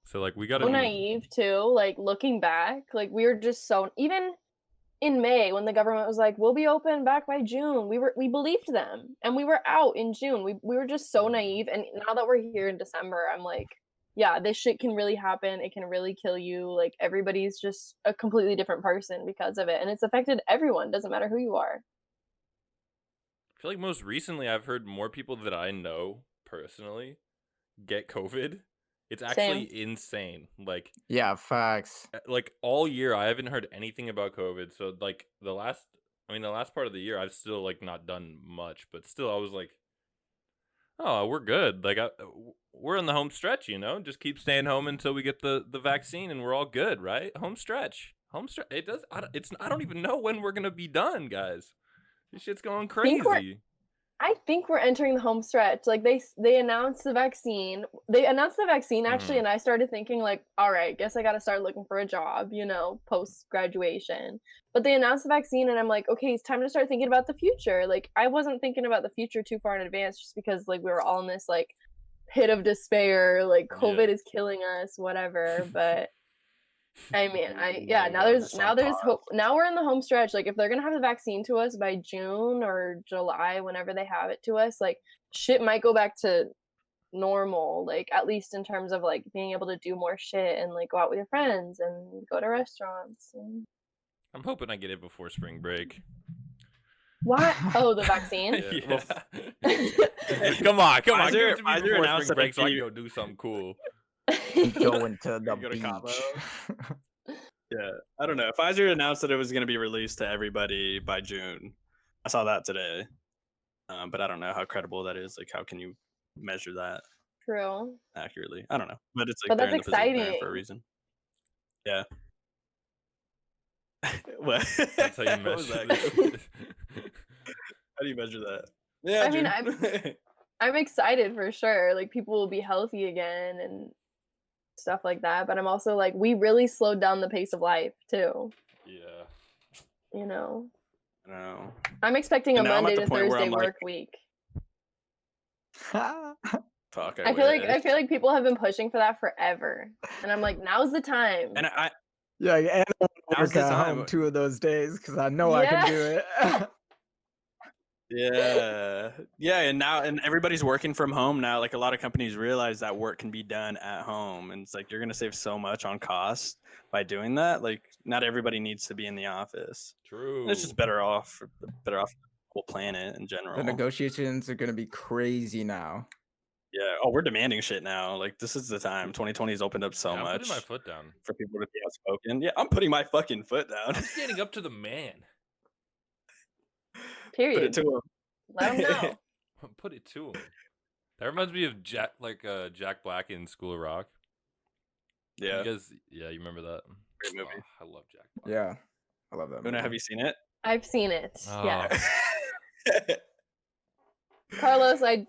So like we gotta so be naive too. Like, looking back, like we were just so, even in May when the government was like, we'll be open back by June, we believed them, and we were out in June. We were just so naive. And now that we're here in December, I'm like, yeah, this shit can really happen. It can really kill you. Like everybody's just a completely different person because of it, and it's affected everyone. Doesn't matter who you are. I feel like most recently I've heard more people that I know personally get COVID. It's actually insane. Like Yeah, facts. like all year I haven't heard anything about COVID. So like the last part of the year I've still like not done much, but still I was like, oh, we're good. Like we're in the home stretch, you know. Just keep staying home until we get the vaccine, and we're all good, right? Home stretch. It does. I don't even know when we're gonna be done, guys. This shit's going crazy. I think we're entering the home stretch. Like they announced the vaccine. They announced the vaccine actually, and I started thinking like, all right, guess I got to start looking for a job, you know, post graduation. But they announced the vaccine, and I'm like, okay, it's time to start thinking about the future. Like I wasn't thinking about the future too far in advance, just because like we were all in this like pit of despair, like COVID is killing us, whatever. But I mean, now there's hope. Now we're in the home stretch. Like if they're gonna have the vaccine to us by June or July, whenever they have it to us, like shit might go back to normal. Like at least in terms of like being able to do more shit and like go out with your friends and go to restaurants. And... I'm hoping I get it before spring break. What? Oh, the vaccine? Yeah. Come on. Give it to me before announced spring break that so I can go do something cool. Go into the Go to Cabo. beach. Yeah, I don't know. Pfizer announced that it was going to be released to everybody by June. I saw that today, but I don't know how credible that is. Like, how can you measure that True. accurately? I don't know, but it's like But they're that's in the position they're in exciting. for a reason. Yeah. What? That's how you What was measure that? this. How do you measure that? Yeah, I mean, June. I'm excited for sure. Like people will be healthy again and stuff like that. But I'm also like, we really slowed down the pace of life too. Yeah. You know, No. I'm expecting a And now I'm at Monday the to point where Thursday I'm like- work week. Fuck. I feel like people have been pushing for that forever, and I'm like, now's the time. And Yeah, and I want to Now's work the at time. home 2 of those days because I know I Yeah. can do it. Yeah, and everybody's working from home now. Like a lot of companies realize that work can be done at home, and it's like you're gonna save so much on cost by doing that. Like not everybody needs to be in the office. True. It's just better off the whole planet in The general. negotiations are gonna be crazy now. Yeah. Oh, we're demanding shit now. Like this is the time. 2020 has opened up so Yeah, I'm putting my much foot down. for people to be outspoken. Yeah, I'm putting my fucking foot down. I'm standing up to the man. Put it Period. to him. Let them know. Put it to him. That reminds me of Jack Black in School of Rock. Yeah. You remember that? Great movie. Oh, I love Jack Black. Yeah, I love that. Una, movie. have you seen it? I've seen it. Oh. Yes. Carlos, I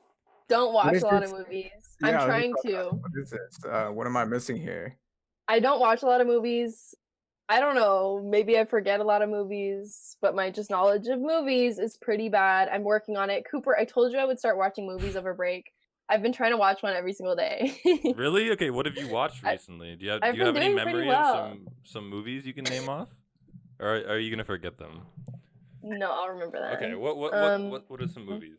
don't watch is a lot this? of movies. Yeah, I'm I was trying about to to. ask, what is this? What am I missing here? I don't watch a lot of movies. I don't know. Maybe I forget a lot of movies, but my just knowledge of movies is pretty bad. I'm working on it. Cooper, I told you I would start watching movies over break. I've been trying to watch one every single day. Really? Okay, what have you watched recently? Do you have I've been any doing pretty memory well. of some movies you can name off? Or are you gonna forget them? No, I'll remember that. Okay, what are some movies?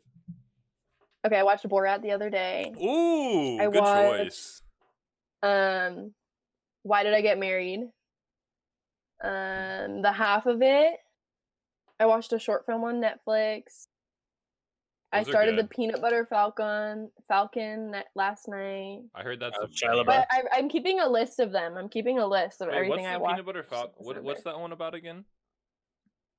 Okay, I watched Borat the other day. Ooh, I good watched- choice. Why Did I Get Married? The half of it. I watched a short film on Netflix. I Those are started the good. Peanut Butter Falcon last night. I heard that's Shia LaBeouf. But I'm keeping a list of them. I'm keeping a list of Wait, everything what's I the watched. Peanut Butter Falcon? What's that one about again?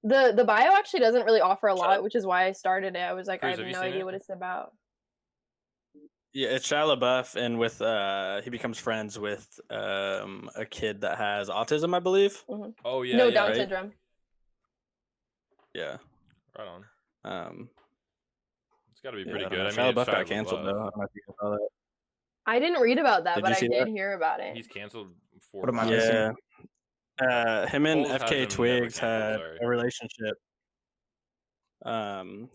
The bio actually doesn't really offer a lot, which is why I started it. I was like, Cruz, I have have you no seen idea it? what it's about. Yeah, it's Shia LaBeouf, and with he becomes friends with a kid that has autism, I believe. Oh yeah, No, yeah, Down right? syndrome. Yeah. right on. It's It's got to be yeah, pretty I don't good. know. I Shia mean, it's LaBeouf got Shia canceled LaBeouf. though. I don't know if you saw that. I didn't read about that, Did but you I see did that? hear about it. He's canceled for What a am I while. missing? Yeah. Him and Foles has him FK never Twigs canceled, had sorry. a relationship.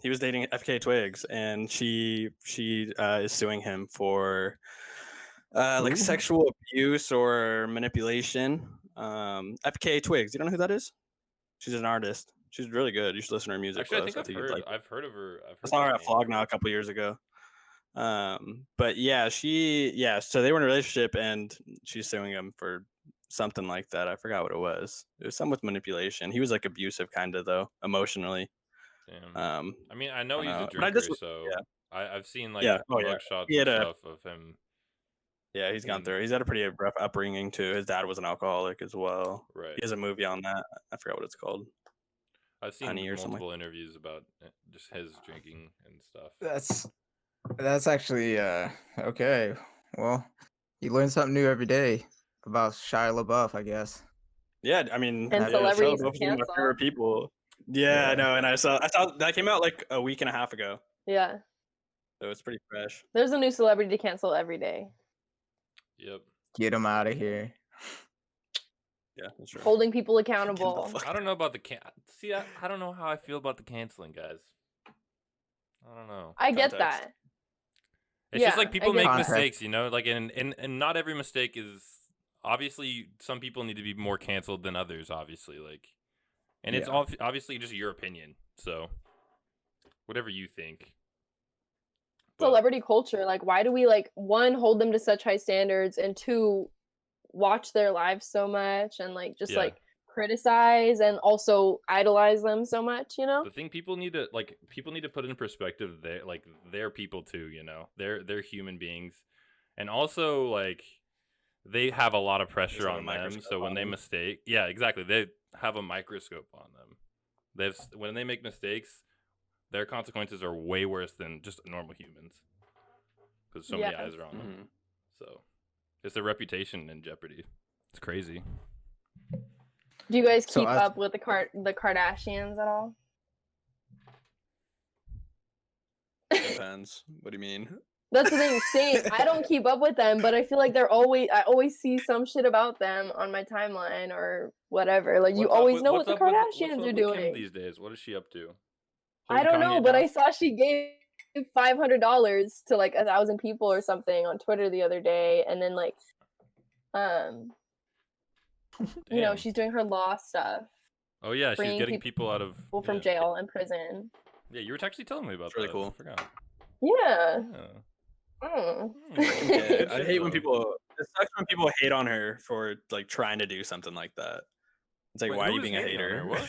He was dating FK Twigs, and she is suing him for like Ooh. sexual abuse or manipulation. FK Twigs, you don't know who that is? She's an artist. She's really good. You should listen to her music. Actually, I Plus. think you'd like it. I've heard of her. I saw her at Flog Now a couple years ago. But yeah, so they were in a relationship, and she's suing him for something like that. I forgot what it was. It was something with manipulation. He was like abusive, kind of though, emotionally. Damn. I mean, I know I he's know, a but drinker, yeah. so I've seen like Yeah. Oh, yeah. mugshots He and had stuff of him. Yeah, he's gone Mm. through. He's had a pretty rough upbringing too. His dad was an alcoholic as well. Right. He has a movie on that. I forgot what it's called. I've seen Honey or something. multiple interviews about just his drinking and stuff. That's actually okay. Well, you learn something new every day about Shia LaBeouf, I guess. Yeah, I mean, And yeah, celebrities Shia LaBeouf is one of my cancel. favorite people. Yeah, Yeah. I know, and I saw that came out like a week and a half ago, Yeah. so it's pretty fresh. There's a new celebrity to cancel every day. Yep. Get him out of here. Yeah, that's true. Holding people Get the accountable. fuck- I don't know about the See, I don't know how I feel about the canceling, guys. I don't know. I get Context. that. It's just Yeah, like people I get make that. mistakes, you know, like and not every mistake is obviously some people need to be more canceled than others, obviously, like, and it's Yeah. obviously just your opinion, so whatever you think. But- Celebrity culture, like, why do we, like, one, hold them to such high standards, and two, watch their lives so much and like just Yeah. like criticize and also idolize them so much, you know? The thing people need to put in perspective, they're people too, you know. They're human beings. And also like they have a lot of pressure have a on them, microscope so when on they them. mistake, yeah, exactly. They have a microscope on them. When they make mistakes, their consequences are way worse than just normal humans. Cuz so many Yeah. eyes are on them. Mhm. So, it's their reputation in jeopardy. It's crazy. Do you guys So keep I- up with the Kardashians at all? Depends. What do you mean? That's the thing. Same. I don't keep up with them, but I feel like I always see some shit about them on my timeline or whatever. Like you What's up always with- know what's what the up with- what's Kardashians up are with Kim doing. these days? What is she up to? I don't know, but I saw she gave $500 to like 1,000 people or something on Twitter the other day, and then like, You know, Damn. she's doing her law stuff, Oh yeah, she's freeing getting people out of people from jail and prison. Yeah, you were actually telling me about It's really that. cool. I forgot. Yeah. Yeah. Mm. Yeah, Good I shit, hate when though. people. It sucks when people hate on her for like trying to do something like that. It's like, Wait, why are who you was being a hating on hater? her? What?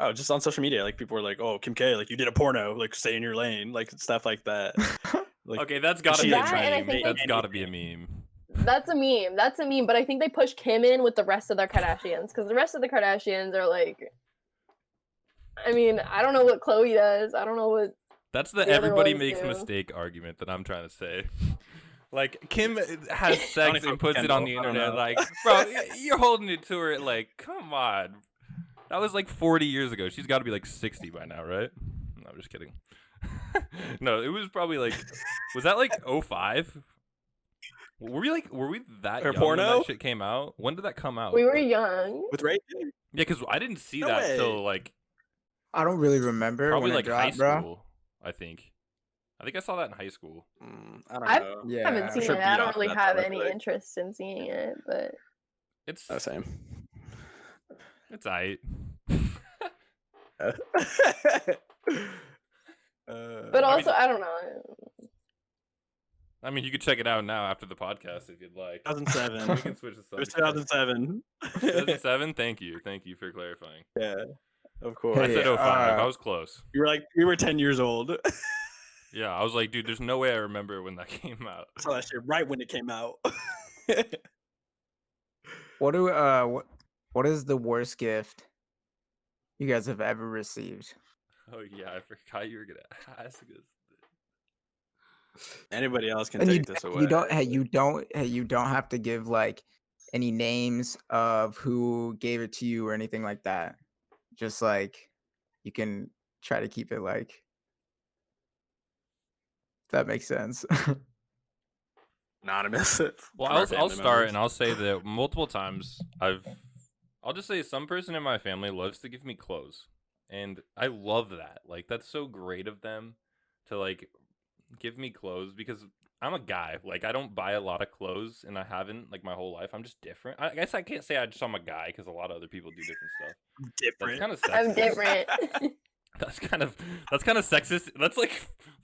Oh, just on social media, like people were like, "Oh, Kim K, like you did a porno, like stay in your lane," like stuff like that. Like, Okay, that's gotta be a That, and I meme. think That's they- gotta be a meme. That's a meme. That's a meme. But I think they push Kim in with the rest of their Kardashians because the rest of the Kardashians are like. I mean, I don't know what Khloe does. I don't know what. That's the The other everybody ones makes do. mistake argument that I'm trying to say. Like Kim has Only sex for and puts it on the Kendall, I don't internet. know. Like, bro, you're holding it to her. Like, come on. That was like 40 years ago. She's got to be like 60 by now, right? No, I'm just kidding. No, it was probably like, was that like 05? Were we that Her young when porno? that shit came out? When did that come out? We were young. with Ray. Yeah, because I didn't see No that way. till like I don't really remember probably when like it high dropped, bro. school. I think I saw that in high school. I don't I've- know. Yeah, haven't seen sure it. I beat don't off really that have though, any like- interest in seeing it, but It's Oh, same. it's aight. but I also mean- I don't know. I mean, you could check it out now after the podcast if you'd like. 2007. We can switch the It was subject. 2007. 2007. Thank you for clarifying. Yeah, of course. I Hey, said 05. I was close. You were 10 years old. Yeah, I was like, dude, there's no way I remember when that came out. I saw that shit right when it came out. What is the worst gift you guys have ever received? Oh yeah, I forgot you were gonna ask this. Anybody else can And take this away. you don't have to give like any names of who gave it to you or anything like that. Just like you can try to keep it like if that makes sense. Anonymous. Well, I'll start and I'll say that multiple times I'll just say some person in my family loves to give me clothes, and I love that. Like that's so great of them to like give me clothes because I'm a guy. Like I don't buy a lot of clothes, and I haven't like my whole life. I'm just different. I guess I can't say I'm a guy because a lot of other people do different stuff. That's different. kind of I'm sexist. different. That's kind of sexist. That's like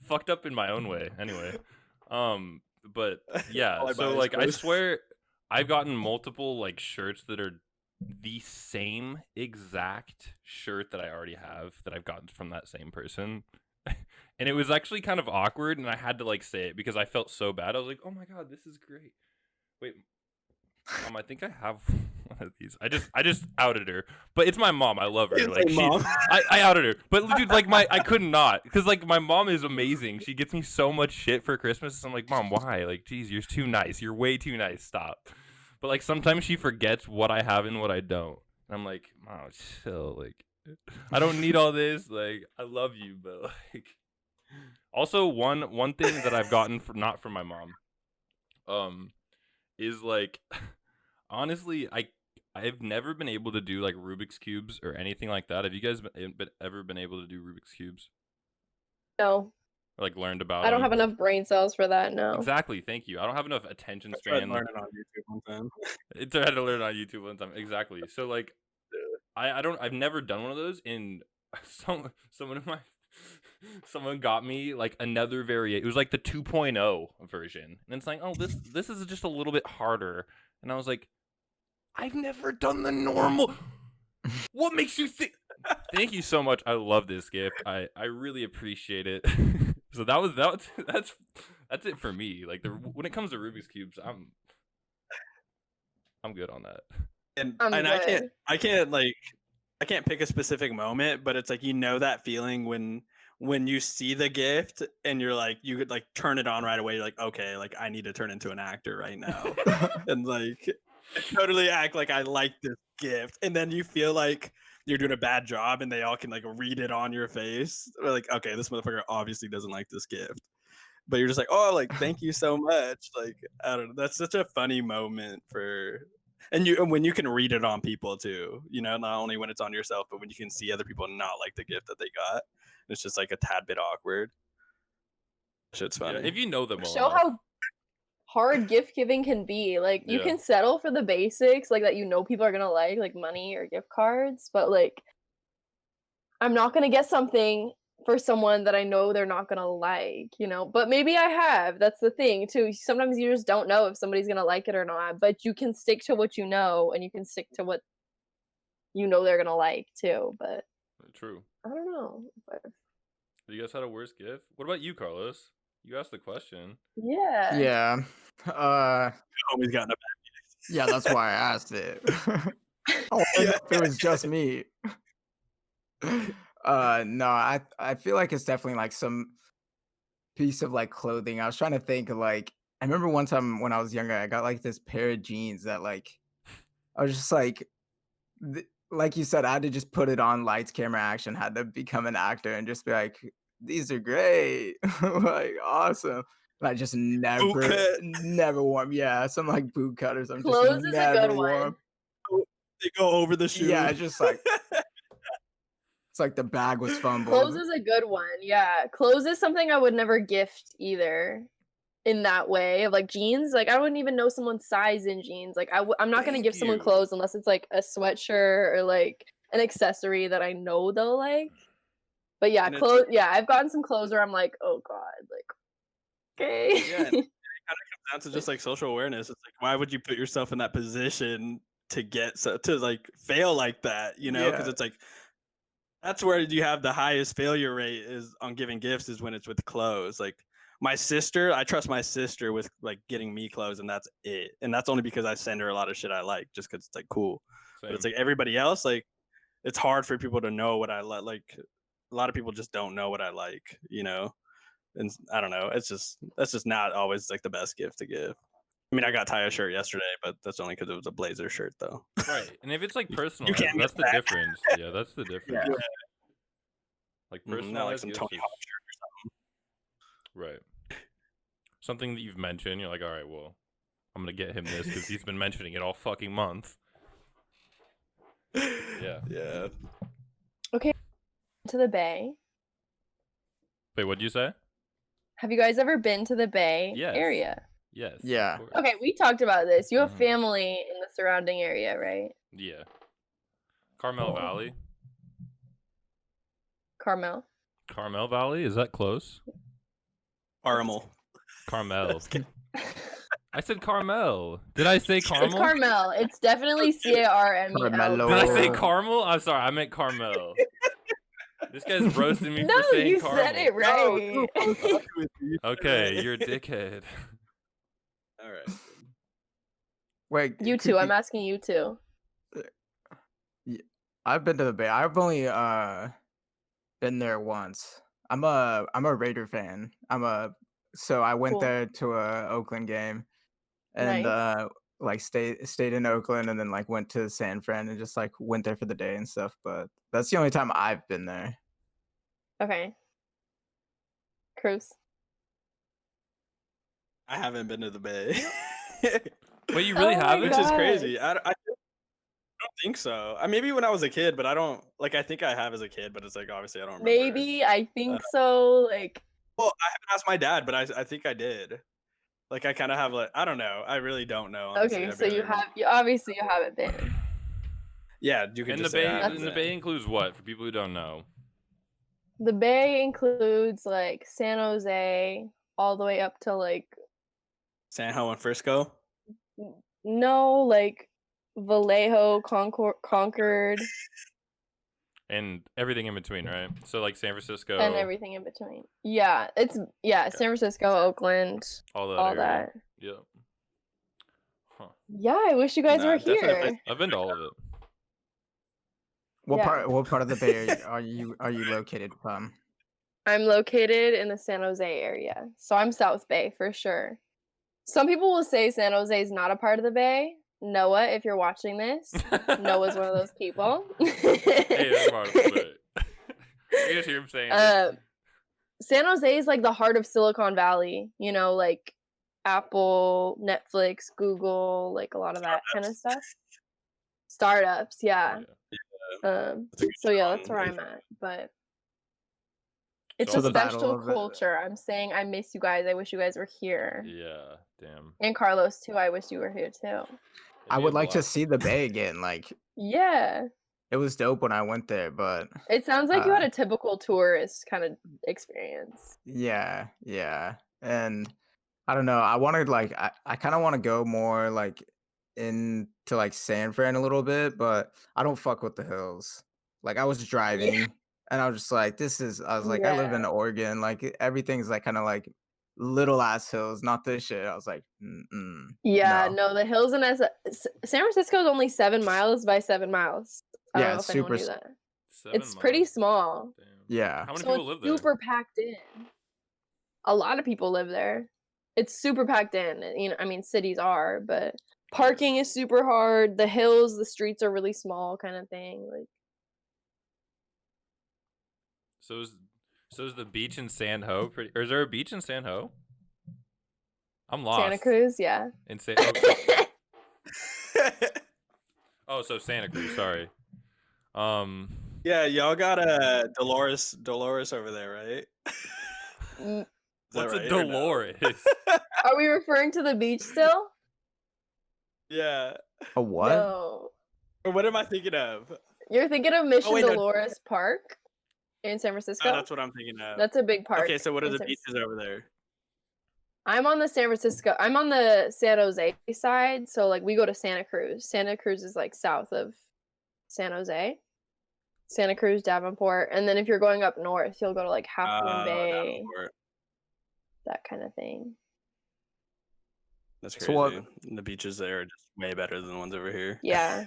fucked up in my own way. Anyway, but yeah. All I buy So is like I clothes. swear, I've gotten multiple like shirts that are the same exact shirt that I already have that I've gotten from that same person. And it was actually kind of awkward, and I had to like say it because I felt so bad. I was like, "Oh my god, this is great." Wait, I think I have one of these. I just outed her, but it's my mom. I love her. It's Like like, Mom. I outed her, but dude, like I could not because like my mom is amazing. She gets me so much shit for Christmas. I'm like, Mom, why? Like, geez, you're too nice. You're way too nice. Stop. But like sometimes she forgets what I have and what I don't. And I'm like, Mom, chill. Like, I don't need all this. Like, I love you, but like. Also, one thing that I've gotten not from my mom, is like, honestly, I've never been able to do like Rubik's cubes or anything like that. Have you guys ever been able to do Rubik's cubes? No, Or, like learned about? I don't them? have enough brain cells for that. No. Exactly. Thank you. I don't have enough attention I tried span. Like, learning on YouTube one time. I had to learn on YouTube one time. Exactly. So like, I've never done one of those. And someone got me like another variant. It was like the 2.0 version, and it's like, oh, this is just a little bit harder. And I was like, I've never done the normal. What makes you think? Thank you so much. I love this gift. I really appreciate it. So that's it for me. Like when it comes to Rubik's cubes, I'm good on that. And I'm good. I can't pick a specific moment, but it's like that feeling when you see the gift and you're like you could like turn it on right away. You're like, okay, like I need to turn into an actor right now, and like totally act like I like this gift, and then you feel like you're doing a bad job, and they all can like read it on your face. We're like, okay, this motherfucker obviously doesn't like this gift, but you're just like, oh, like thank you so much. Like I don't know, that's such a funny moment for. And when you can read it on people too, not only when it's on yourself, but when you can see other people not like the gift that they got, it's just like a tad bit awkward. Shit's funny. Yeah, if you know them well Show enough. hard gift giving can be. Like you Yeah. can settle for the basics, like that people are gonna like money or gift cards, but like I'm not gonna get something for someone that I know they're not gonna like, But maybe I have. That's the thing too. Sometimes you just don't know if somebody's gonna like it or not, but you can stick to what you know and you can stick to what you know they're gonna like too. But True. I don't know. But You guys had a worst gift? What about you, Carlos? You asked the question. yeah. Yeah. Always gotten a Yeah, that's why I asked it. Oh, if it was just me. No, I feel like it's definitely like some piece of like clothing. I was trying to think of like I remember one time when I was younger, I got like this pair of jeans that like I was just like like you said, I had to just put it on lights, camera, action, had to become an actor and just be like, these are great. Like awesome. And I just never wore 'em. Yeah, some like boot cutters. I'm just Clothes is a never good wore one. 'em. They go over the shoe. Yeah, it's just like it's like the bag was fumbled. Clothes is a good one. Yeah. Clothes is something I would never gift either in that way of like jeans. Like I wouldn't even know someone's size in jeans. Like I'm not going to Thank give someone you. clothes unless it's like a sweatshirt or like an accessory that I know they'll like. But yeah, And it's- clothes. Yeah, I've gotten some clothes where I'm like, oh God, like, okay. Yeah, and it kind of comes down to just like social awareness. It's like, why would you put yourself in that position to to like fail like that? Because Yeah. it's like that's where you have the highest failure rate is on giving gifts is when it's with clothes. Like my sister, I trust my sister with like getting me clothes, and that's it. And that's only because I send her a lot of shit I like, just because it's like cool. But it's Same. like everybody else, like it's hard for people to know what I like. Like a lot of people just don't know what I like, And I don't know. That's just not always like the best gift to give. I mean, I got Ty a shirt yesterday, but that's only because it was a blazer shirt, though. Right. And if it's like You personalized, can't that's get the that. difference. Yeah, that's the difference. Yeah. Like Not like personalized some gifts Tony is- Hawk shirt Right. Something that you've mentioned, you're like, all right, well, I'm gonna get him this because he's been mentioning it all fucking month. or something. Yeah. Yeah. To the Bay. Wait, what'd you say? Have you guys ever been to the Bay Yes. area? Yes. of Yeah. course. Okay, we talked about this. You have Mhm. family in the surrounding area, right? Yeah. Carmel Valley. Carmel. Carmel Valley? Is that close? Caramel. Carmel. I said Carmel. Did I say Carmel? It's Carmel. It's definitely Carmel. Carmelo. Did I say Carmel? I'm sorry, I meant Carmel. This guy's roasting me No, for saying you Carmel. said it right. Okay, you're a dickhead. All right. Wait, You too. I'm asking you too. I've been to the Bay. I've only been there once. I'm a Raider fan. So I went Cool. there to a Oakland game and Nice. like stayed in Oakland and then like went to San Fran and just like went there for the day and stuff. But that's the only time I've been there. Okay. Cruz. I haven't been to the Bay. Wait, you really Oh my haven't? Which is God. crazy. I don't think so. Maybe when I was a kid, but I don't like. I think I have as a kid, but it's like obviously I don't remember. Maybe. I think so. Like, Well, I haven't asked my dad, but I think I did. Like I kind of have like I don't know. I really don't know. Honestly. okay, I so barely you remember. have. You obviously you haven't been. Yeah, you can And the just say I Bay haven't and the been. Bay includes what for people who don't know? The Bay includes like San Jose, all the way up to like San Juan and Frisco. no, like Vallejo, Concord, And everything in between, right? So like San Francisco and everything in between. Yeah, it's San Francisco, Oakland, all that all area. that. Yeah. Huh. Yeah, I wish you guys Nah, were definitely. here. I've been to all of it. What Yeah. part of the Bay are you located from? I'm located in the San Jose area, so I'm South Bay for sure. Some people will say San Jose is not a part of the Bay. Noah, if you're watching this, Noah's one of those people. Hey, that's part of it. You just hear him saying it. San Jose is like the heart of Silicon Valley, like Apple, Netflix, Google, like a lot of that kind of stuff. Startups, yeah. Yeah. That's a good So yeah, town. that's where I'm at. But It's So a the battle special of it. culture. I'm saying I miss you guys. I wish you guys were here. Yeah, damn. And Carlos too. I wish you were here too. I It'd be would a like to blast. see the Bay again. Like Yeah. it was dope when I went there, but It sounds like you had Uh, a typical tourist kind of experience. yeah, and I don't know. I wanted like I kind of want to go more like into like San Fran a little bit, but I don't fuck with the hills. Like I was driving and I was just like, I was like, I live in Yeah. Oregon. Like everything's like kind of like little ass hills, not this shit. I was like, Yeah, no. no, the hills in San Francisco is only 7 miles by 7 miles. I don't Yeah, know it's if anyone super. knew that. 7 It's pretty miles. small. Damn. Yeah. How many So people it's live there? super packed in. A lot of people live there. It's super packed in. You know, I mean, cities are, but parking is super hard. The hills, the streets are really small, kind of thing. Like, So is the beach in San Ho pretty? Or is there a beach in San Ho? I'm lost. Santa Cruz, yeah. In San. Oh, so Santa Cruz. Sorry. Yeah, y'all got a Dolores over there, right? Mm, Is that What's a right or no? Dolores? Are we referring to the beach still? Yeah. A what? No. Or what am I thinking of? You're thinking of Mission wait, no. Dolores Park in San Francisco? Oh, that's what I'm thinking of. That's a big park. Okay, so what are in the San beaches over there? I'm on the San Jose side, so like we go to Santa Cruz. Santa Cruz is like south of San Jose. Santa Cruz, Davenport, and then if you're going up north, you'll go to like Half Moon Bay, Davenport. that kind of thing. That's So crazy. what- The beaches there are just way better than the ones over here. Yeah.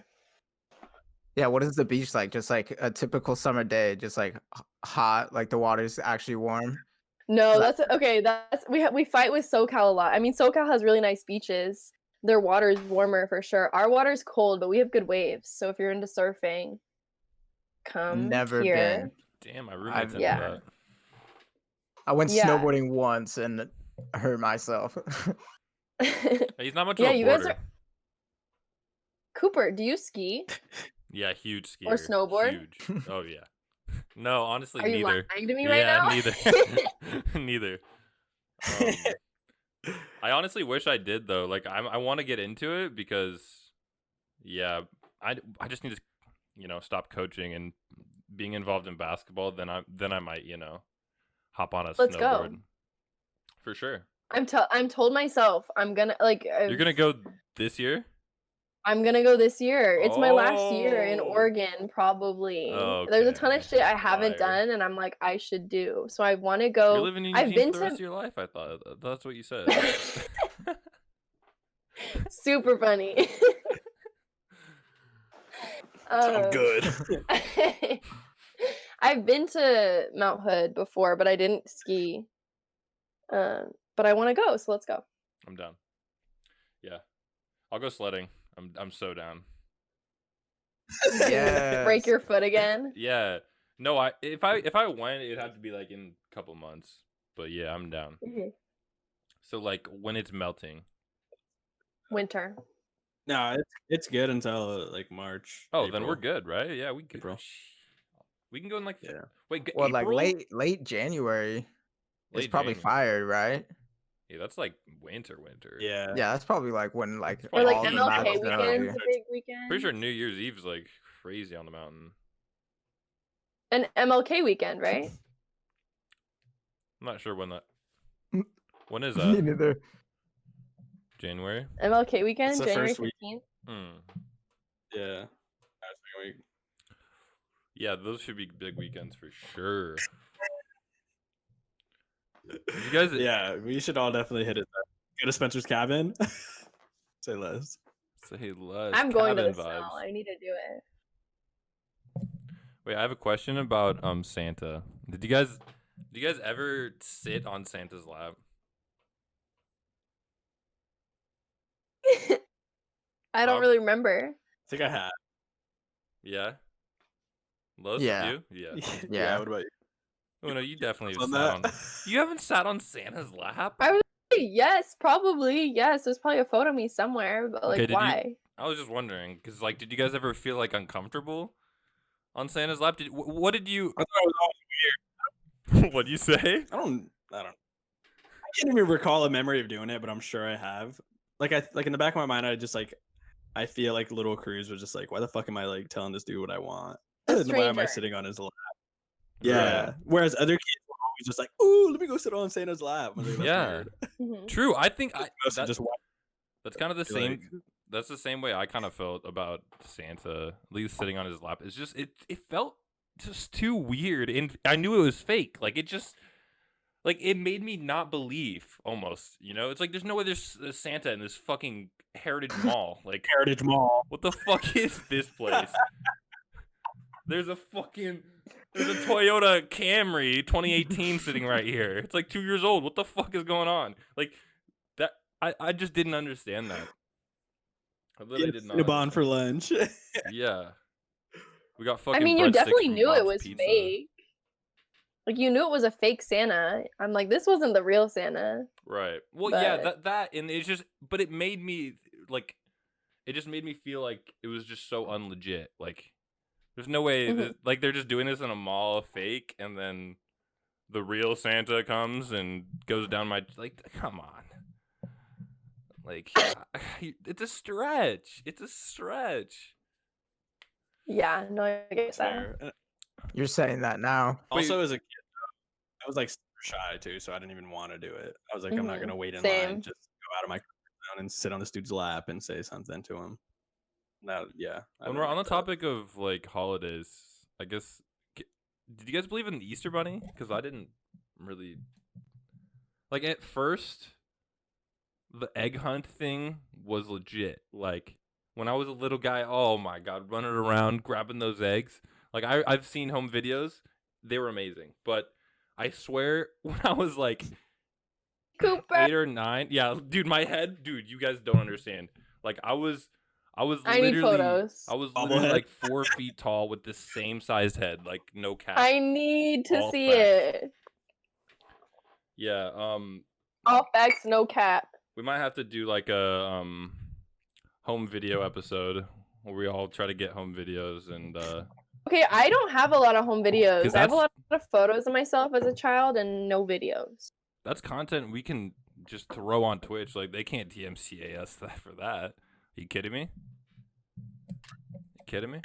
Yeah, what is the beach like? Just like a typical summer day, just like hot, like the water's actually warm. No, that's okay. That's we fight with SoCal a lot. I mean, SoCal has really nice beaches. Their water is warmer for sure. Our water's cold, but we have good waves. So if you're into surfing, come Never here. been. Damn, my roommate's into yeah. that. I went Yeah. snowboarding once and hurt myself. He's not much Yeah, of a you guys boarder. are. Cooper, do you ski Yeah, huge skier. or snowboard? Huge. Oh yeah. No, honestly, Are you neither. lying to me right Yeah, now? neither. Neither. I honestly wish I did though. Like I want to get into it because, yeah, I just need to, stop coaching and being involved in basketball. Then I might, hop on a Let's go. snowboard. For sure. I'm told myself I'm gonna like. You're gonna go this year? I'm gonna go this year. It's my last year in Oh. Oregon, probably. Oh, There's a ton of okay. shit I haven't Liar. done, and I'm like, I should do. So I want to go. You're living in I've Eugene been for the rest to of your life. I thought that's what you said. super funny. I'm good. I've been to Mount Hood before, but I didn't ski. But I want to go, so let's go. I'm down. Yeah, I'll go sledding. I'm so down. Yeah. Break your foot again. Yeah. No, if I went, it'd have to be like in a couple months. But yeah, I'm down. Mhm. So like when it's melting. Winter. No, it's good until like March. Oh, then we're April. good, right? Yeah, we can. April. We can go in like Yeah. wait, Well, like April? late January. It's Late probably January. fired, right? Yeah, that's like winter. Yeah. Yeah, that's probably like when like Or Or like all the MLK battles gonna weekend's be. a big weekend. Pretty sure New Year's Eve's like crazy on the mountain. An MLK weekend, right? I'm not sure when that. Mm. When is Me that? neither. January. MLK weekend, It's the January first week. 15th. Yeah. Yeah, those should be big weekends for sure. You guys, Yeah, we should all definitely hit it. Go to Spencer's cabin. Say less. say less. I'm going to the cabin snow. vibes. I need to do it. Wait, I have a question about Santa. Did you guys ever sit on Santa's lap? I don't Bob? really remember. I think I had. Yeah. Los, Yeah. you? Yeah. Yeah. What about you? Oh no, you definitely have On sat on. that? You haven't sat on Santa's lap? I was yes, probably. Yes, there's probably a photo of me somewhere, but like Okay, did you- why? I was just wondering, cause like, did you guys ever feel like uncomfortable on Santa's lap? What did you? I thought it was all What do you say? I don't. I can't even recall a memory of doing it, but I'm sure I have. Like in the back of my mind, I feel like Little Cruz was just like, why the fuck am I like telling this dude what I want? A And why am I stranger. sitting on his lap? Yeah. Right. Whereas other kids were always just like, ooh, let me go sit on Santa's lap. I was like, that's Yeah. weird. Mhm. True. I think Mostly just that's kind of the feel same. like- That's the same way I kind of felt about Santa, at least sitting on his lap. It's just it felt just too weird, and I knew it was fake. Like it just like it made me not believe almost. You know, it's like there's no way there's Santa in this fucking Heritage Mall. Like Heritage Mall. what the fuck is this place? There's a Toyota Camry 2018 sitting right here. It's like 2 years old. What the fuck is going on? Like that. I just didn't understand that. I literally did not. Cinnabon for lunch. Yeah. We got fucking. I mean, you breadsticks definitely from knew it Bob's was Pizza. fake. Like you knew it was a fake Santa. I'm like, this wasn't the real Santa. Right. Well, yeah, But- that and it's just, but it made me like, it just made me feel like it was just so unlegit. Like, there's no way, Mhm. like they're just doing this in a mall, fake, and then the real Santa comes and goes down my like. Come on. Like, it's a stretch. It's a stretch. Yeah, no, I get that. Fair. You're saying that now. Also, as a kid, I was like super shy too, so I didn't even want to do it. I was like, I'm not Mhm. gonna wait in Same. line, just go out of my comfort zone and sit on this dude's lap and say something to him. No, yeah. I When don't we're on the like that. topic of like holidays, I guess, did you guys believe in the Easter Bunny? Because I didn't really. Like at first, the egg hunt thing was legit. Like when I was a little guy, oh my god, running around grabbing those eggs. Like I've seen home videos, they were amazing. But I swear, when I was like Cooper. 8 or 9, yeah, dude, my head, dude, you guys don't understand. Like I was I need literally, photos. I was Bobblehead. literally like 4 feet tall with the same sized head, like no cap. I need to All see facts. it. Yeah, All facts, no cap. we might have to do like a home video episode where we all try to get home videos and Okay, I don't have a lot of home videos. 'Cause I have a that's- lot of photos of myself as a child and no videos. that's content we can just throw on Twitch. Like they can't DMCA us for that. Are you kidding me? You kidding me?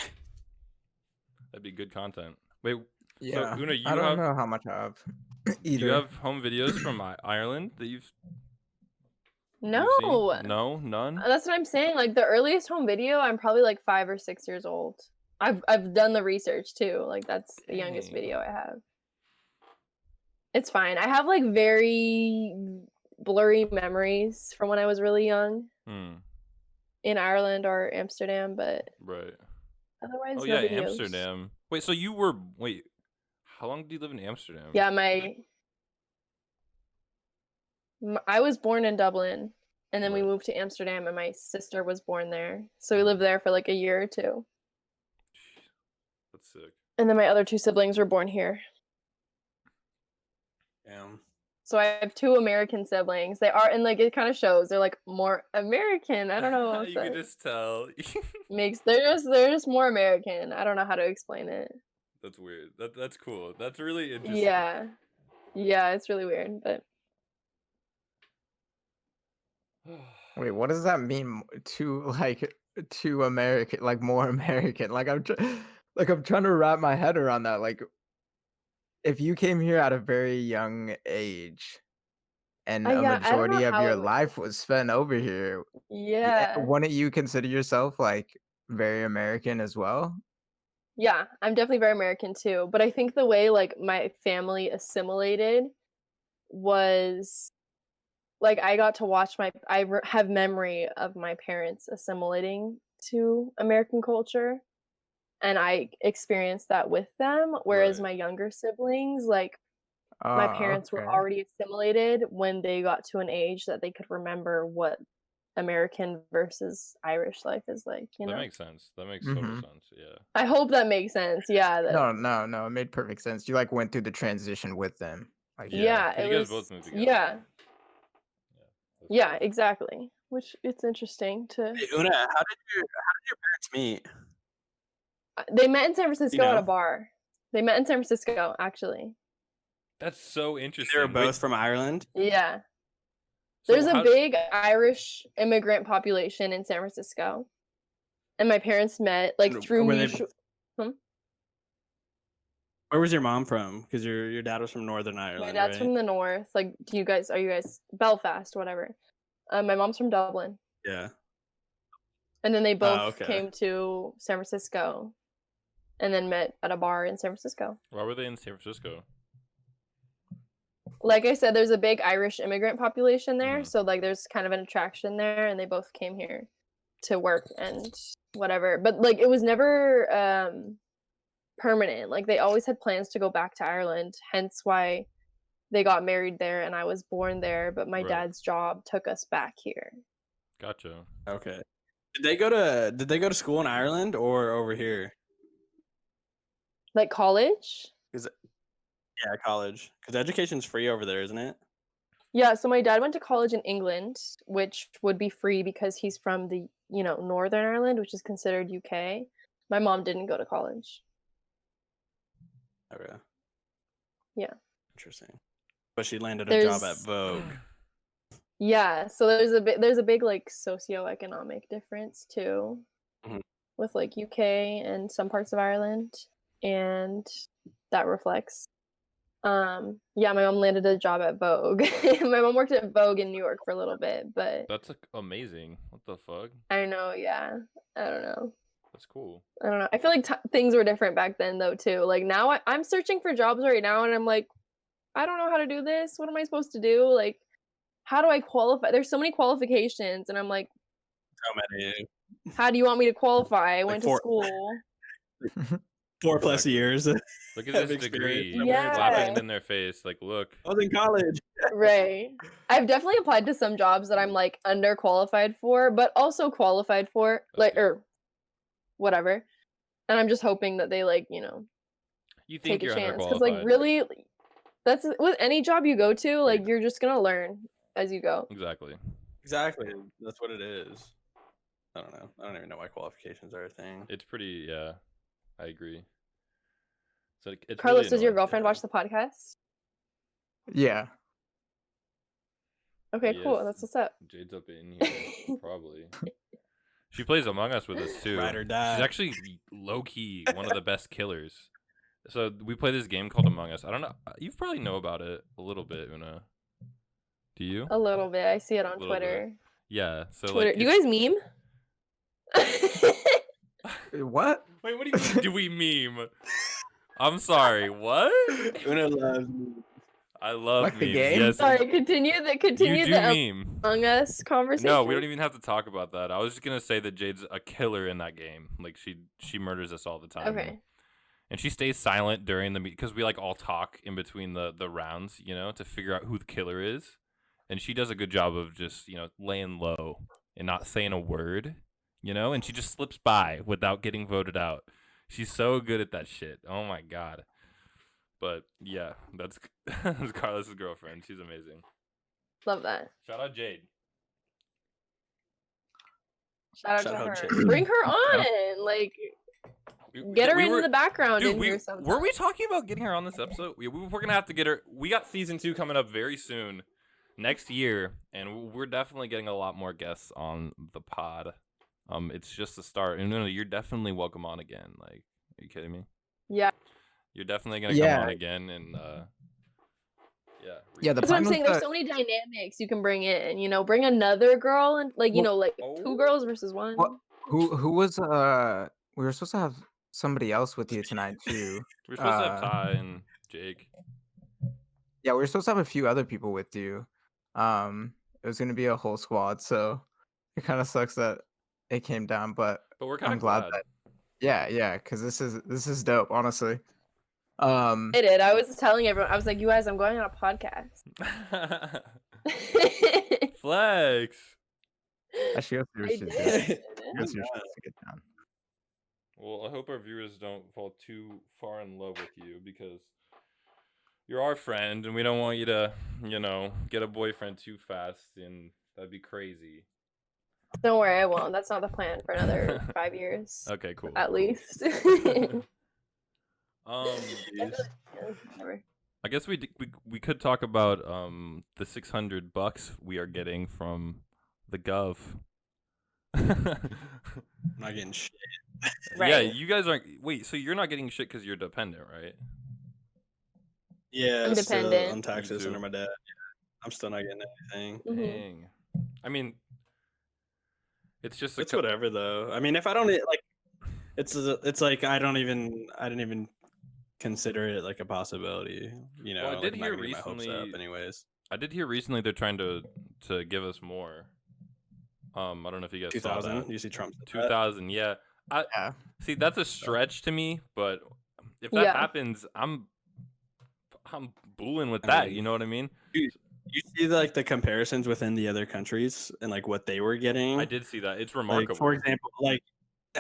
That'd be good content. Wait, Yeah. Una, you I don't have- know how much I have do either. you have home videos from Ireland that you've No. seen? No, none. That's what I'm saying. Like the earliest home video, I'm probably like 5 or 6 years old. I've done the research too. Like that's the youngest Dang. video I have. It's fine. I have like very blurry memories from when I was really young in Ireland or Amsterdam, but Right. otherwise Oh no yeah, videos. Amsterdam. Wait, so wait, how long did you live in Amsterdam? Yeah, I was born in Dublin, and then we Right. moved to Amsterdam, and my sister was born there. So we lived there for like a year or two. That's sick. And then my other 2 siblings were born here. Damn. So I have 2 American siblings. They are, and like it kind of shows they're like more American. I don't know. if You can that just tell. they're just more American. I don't know how to explain it. That's weird. That's cool. That's really interesting. Yeah, it's really weird, but Wait, what does that mean to American, like more American? Like I'm trying to wrap my head around that. Like if you came here at a very young age and a yeah, I don't know majority of how your it would- life was spent over here, yeah. wouldn't you consider yourself like very American as well? Yeah, I'm definitely very American too. But I think the way like my family assimilated was like I got to watch have memory of my parents assimilating to American culture, and I experienced that with them. Whereas Right. my younger siblings, like my parents were Okay. already assimilated when they got to an age that they could remember what American versus Irish life is like. You That know, makes sense. That makes total Mhm. sense. Yeah. I hope that makes sense. Yeah. No, it made perfect sense. You like went through the transition with them. Like Yeah, 'cause it you guys was. both moved together. Yeah, That's yeah, cool. exactly. Which it's interesting to. Hey, Una, how did your parents meet? They met in San Francisco at know? a bar. They met in San Francisco, actually. That's so interesting. They were Wait, both from Ireland. Yeah. so There's a how- big Irish immigrant population in San Francisco. And my parents met like And through were they- mutual. Where was your mom from? Because your dad was from Northern Ireland. My dad's right? from the north. Like, are you guys Belfast, whatever. My mom's from Dublin. Yeah. And then they both okay. came to San Francisco and then met at a bar in San Francisco. Why were they in San Francisco? Like I said, there's a big Irish immigrant population there. Mhm. So like there's kind of an attraction there, and they both came here to work and whatever. But like it was never permanent. Like they always had plans to go back to Ireland, hence why they got married there and I was born there, but my Right. dad's job took us back here. Gotcha. Okay. Did they go to school in Ireland or over here? Like college? Yeah, college. Because education's free over there, isn't it? Yeah, so my dad went to college in England, which would be free because he's from the, Northern Ireland, which is considered UK. My mom didn't go to college. Okay. Yeah. Interesting. But she landed a job at There's- Vogue. Yeah, so there's a big like socioeconomic difference too, Mhm. with like UK and some parts of Ireland, and that reflects. Yeah, my mom landed a job at Vogue. My mom worked at Vogue in New York for a little bit, but That's amazing. What the fuck? I know, yeah, I don't know. That's cool. I don't know. I feel like things were different back then though too. Like now I'm searching for jobs right now, and I'm like, I don't know how to do this. What am I supposed to do? Like, how do I qualify? There's so many qualifications, and I'm like, So many. how do you want me to qualify? I went to 4 school. 4+ years. Look at Have this experience. degree. Yeah. Slapping it in their face. Like, look. I was in college. Right. I've definitely applied to some jobs that I'm like underqualified for, but also qualified for, That's like, good. or whatever. And I'm just hoping that they like, You think take a you're chance. underqualified. Because like really, that's with any job you go to, like Right. you're just gonna learn as you go. Exactly. Exactly. That's what it is. I don't know. I don't even know why qualifications are a thing. It's pretty, yeah. I agree. So it's Carlos, really does your annoying. girlfriend watch the podcast? Yeah. Okay, cool. Yes. That's what's up. Jade's up in here, probably. She plays Among Us with us too. Ride or die. She's actually low key one of the best killers. So we play this game called Among Us. I don't know. You probably know about it a little bit, Una. Do you? A little bit. I see it on Little bit. Twitter. Yeah. So Twitter. like, Do you guys meme? What? Wait, what do you mean? Do we meme? I'm sorry. What? Una loves me. I love Like the memes. game? Yes. Sorry, continue You do the meme. Among Us conversation. No, we don't even have to talk about that. I was just gonna say that Jade's a killer in that game. Like she murders us all the time. Okay. And she stays silent during the because we like all talk in between the rounds, to figure out who the killer is. And she does a good job of just laying low and not saying a word, And she just slips by without getting voted out. She's so good at that shit. Oh my god. But yeah, that's Carlos's girlfriend. She's amazing. Love that. Shout out Jade. Shout Shout out out to her. Jade. Bring her on. Like, get her in the background Dude, in here sometime. were we talking about getting her on this episode? We're gonna have to get her. We got season 2 coming up very soon, next year, and we're definitely getting a lot more guests on the pod. It's just the start, and no, you're definitely welcome on again. Like, are you kidding me? Yeah. You're definitely gonna Yeah. come on again, and yeah. Yeah, the That's what I'm plan was saying. There's that- so many dynamics you can bring in. Bring another girl and like, like Oh. 2 girls versus 1. What? Who was we were supposed to have somebody else with you tonight too. We're supposed to have Uh, Ty and Jake. Yeah, we were supposed to have a few other people with you. It was gonna be a whole squad, so it kind of sucks that it came down, but But we're kind I'm of glad that yeah, because this is dope, honestly. I did. I was telling everyone. I was like, you guys, I'm going on a podcast. Flex. Actually, I I should did. get down. Well, I hope our viewers don't fall too far in love with you because you're our friend and we don't want you to, get a boyfriend too fast, and that'd be crazy. Don't worry, I won't. That's not the plan for another 5 years. Okay, cool. At cool. least. Um, Whatever. I guess we could talk about the $600 we are getting from the Gov. I'm not getting shit. Yeah, Right. you guys aren't. Wait, so you're not getting shit because you're dependent, right? Yeah, I'm still, dependent. I'm taxes too. under my dad. Yeah, I'm still not getting anything. Mhm. Dang. I mean, it's just It's whatever though. I mean, if I don't like, it's like I didn't even consider it like a possibility. You know, Well, I did like, I'm not hear gonna get my hopes recently. up anyways. I did hear recently they're trying to give us more. I don't know if you guys saw 2000. that. You see Trump. said that? 2000, yeah. Yeah. See, that's a stretch to me, but if that Yeah. happens, I'm booling with I that. mean, You know what I mean? You see like the comparisons within the other countries and like what they were getting. I did see that. It's Like remarkable. for example, like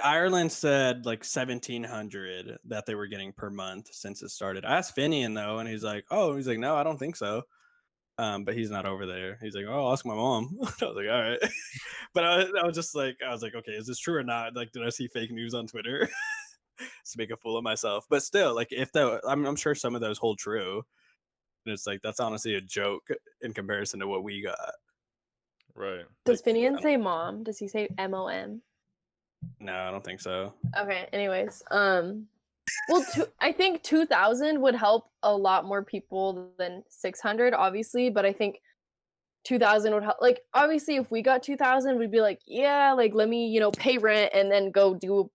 Ireland said like 1,700 that they were getting per month since it started. I asked Finian though, and he's like, no, I don't think so. But he's not over there. He's like, oh, I'll ask my mom. I was like, all right. But I was like, okay, is this true or not? Like, did I see fake news on Twitter to make a fool of myself? But still, like, if I'm sure some of those hold true. And it's like that's honestly a joke in comparison to what we got. Right. Does Like, Finian say mom? Does he say MOM? No, I don't think so. Okay. Anyways, well, I think 2,000 would help a lot more people than 600, obviously. But I think 2,000 would help. Like, obviously, if we got 2,000, we'd be like, yeah, like let me, pay rent and then go do,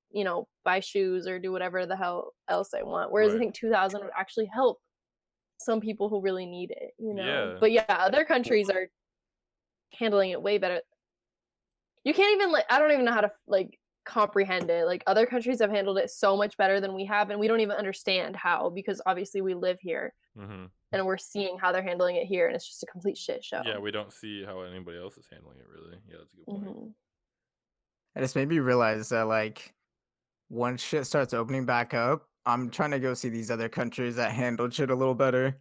buy shoes or do whatever the hell else I want. Whereas I Right. think 2,000 would actually help some people who really need it, Yeah. But yeah, other countries are handling it way better. You can't even I don't even know how to comprehend it. Like other countries have handled it so much better than we have, and we don't even understand how, because obviously we live here Mm-hmm. and we're seeing how they're handling it here, and it's just a complete shit show. Yeah, we don't see how anybody else is handling it really. Yeah, that's a good point. Mhm. And it's made me realize that once shit starts opening back up, I'm trying to go see these other countries that handled shit a little better.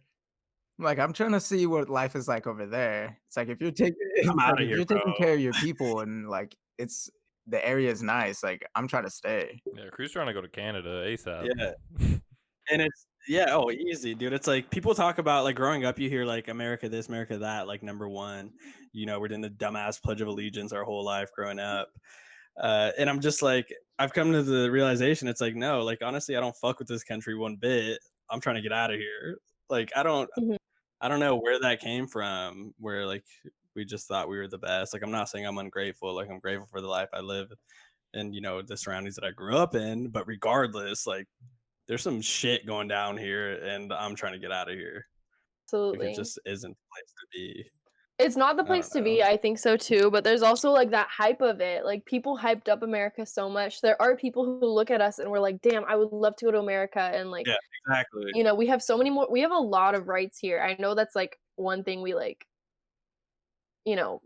I'm trying to see what life is like over there. It's like if you're taking I'm outta if here, you're taking bro. care of your people and it's the area is nice, I'm trying to stay. Yeah, Crew's trying to go to Canada ASAP. Yeah. And it's easy, dude. It's like people talk about like growing up, you hear like America this, America that, like number one. We're doing the dumbass Pledge of Allegiance our whole life growing up. And I'm just like, I've come to the realization, it's like, no, like honestly, I don't fuck with this country one bit. I'm trying to get out of here. Like I don't know where that came from, where like we just thought we were the best. Like I'm not saying I'm ungrateful, like I'm grateful for the life I live and the surroundings that I grew up in, but regardless, like there's some shit going down here and I'm trying to get out of here. Like Absolutely. it just isn't the place to be. It's not the I place don't to be. know. I think so too. But there's also like that hype of it. Like people hyped up America so much. There are people who look at us and we're like, damn, I would love to go to America. And like, Yeah, exactly. we have so many more. We have a lot of rights here. I know that's like one thing we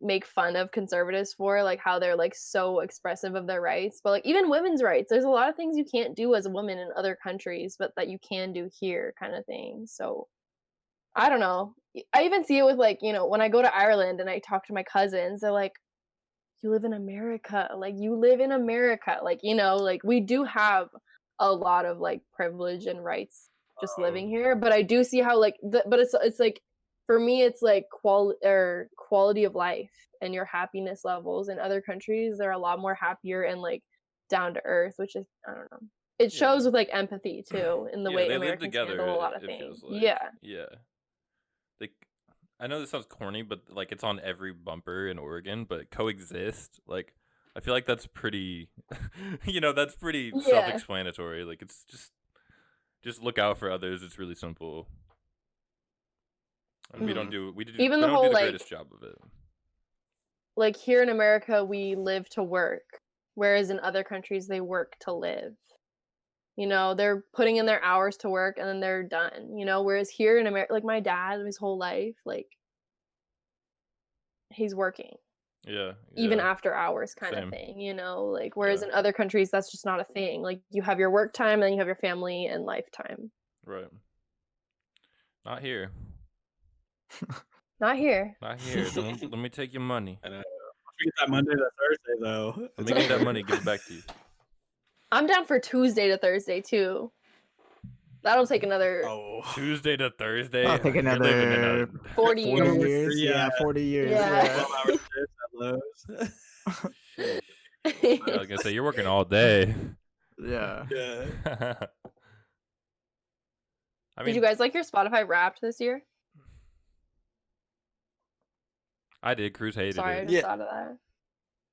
make fun of conservatives for, like how they're like so expressive of their rights. But like even women's rights, there's a lot of things you can't do as a woman in other countries, but that you can do here, kind of thing. So I don't know. I even see it with when I go to Ireland and I talk to my cousins, they're like, you live in America. Like you live in America. Like, we do have a lot of like privilege and rights just living here. But I do see how but it's like, for me, it's like quality of life and your happiness levels. In other countries, they're a lot more happier and like down to earth, which is, I don't know. It shows with like empathy too in the way they live Americans together. handle a lot of it things. feels like. Yeah. Yeah. Like, I know this sounds corny, but like it's on every bumper in Oregon, but coexist. Like, I feel like that's pretty. That's pretty self-explanatory. Like, it's just look out for others. It's really simple. And we don't do Even the don't whole do the greatest job of it. Like here in America, we live to work, whereas in other countries they work to live. They're putting in their hours to work and then they're done. Whereas here in America, like my dad, his whole life, like he's working. Yeah. Even after hours kind Same. of thing, like whereas in other countries that's just not a thing. Like you have your work time and then you have your family and lifetime. Right. Not here. Not here. Not here. Let me take your money. I know. Once we get that Monday to Thursday though. Let me get that money, give it back to you. I'm down for Tuesday to Thursday too. That'll take another Tuesday to Thursday. I'll take You're living in another 40 40 years. years. Yeah, 40 years. Yeah. 12 hour shifts at Lowe's. I was gonna say you're working all day. Yeah. Yeah. I Did mean, you guys like your Spotify Wrapped this year? I did. Cruz hated Sorry, I it. just thought of that.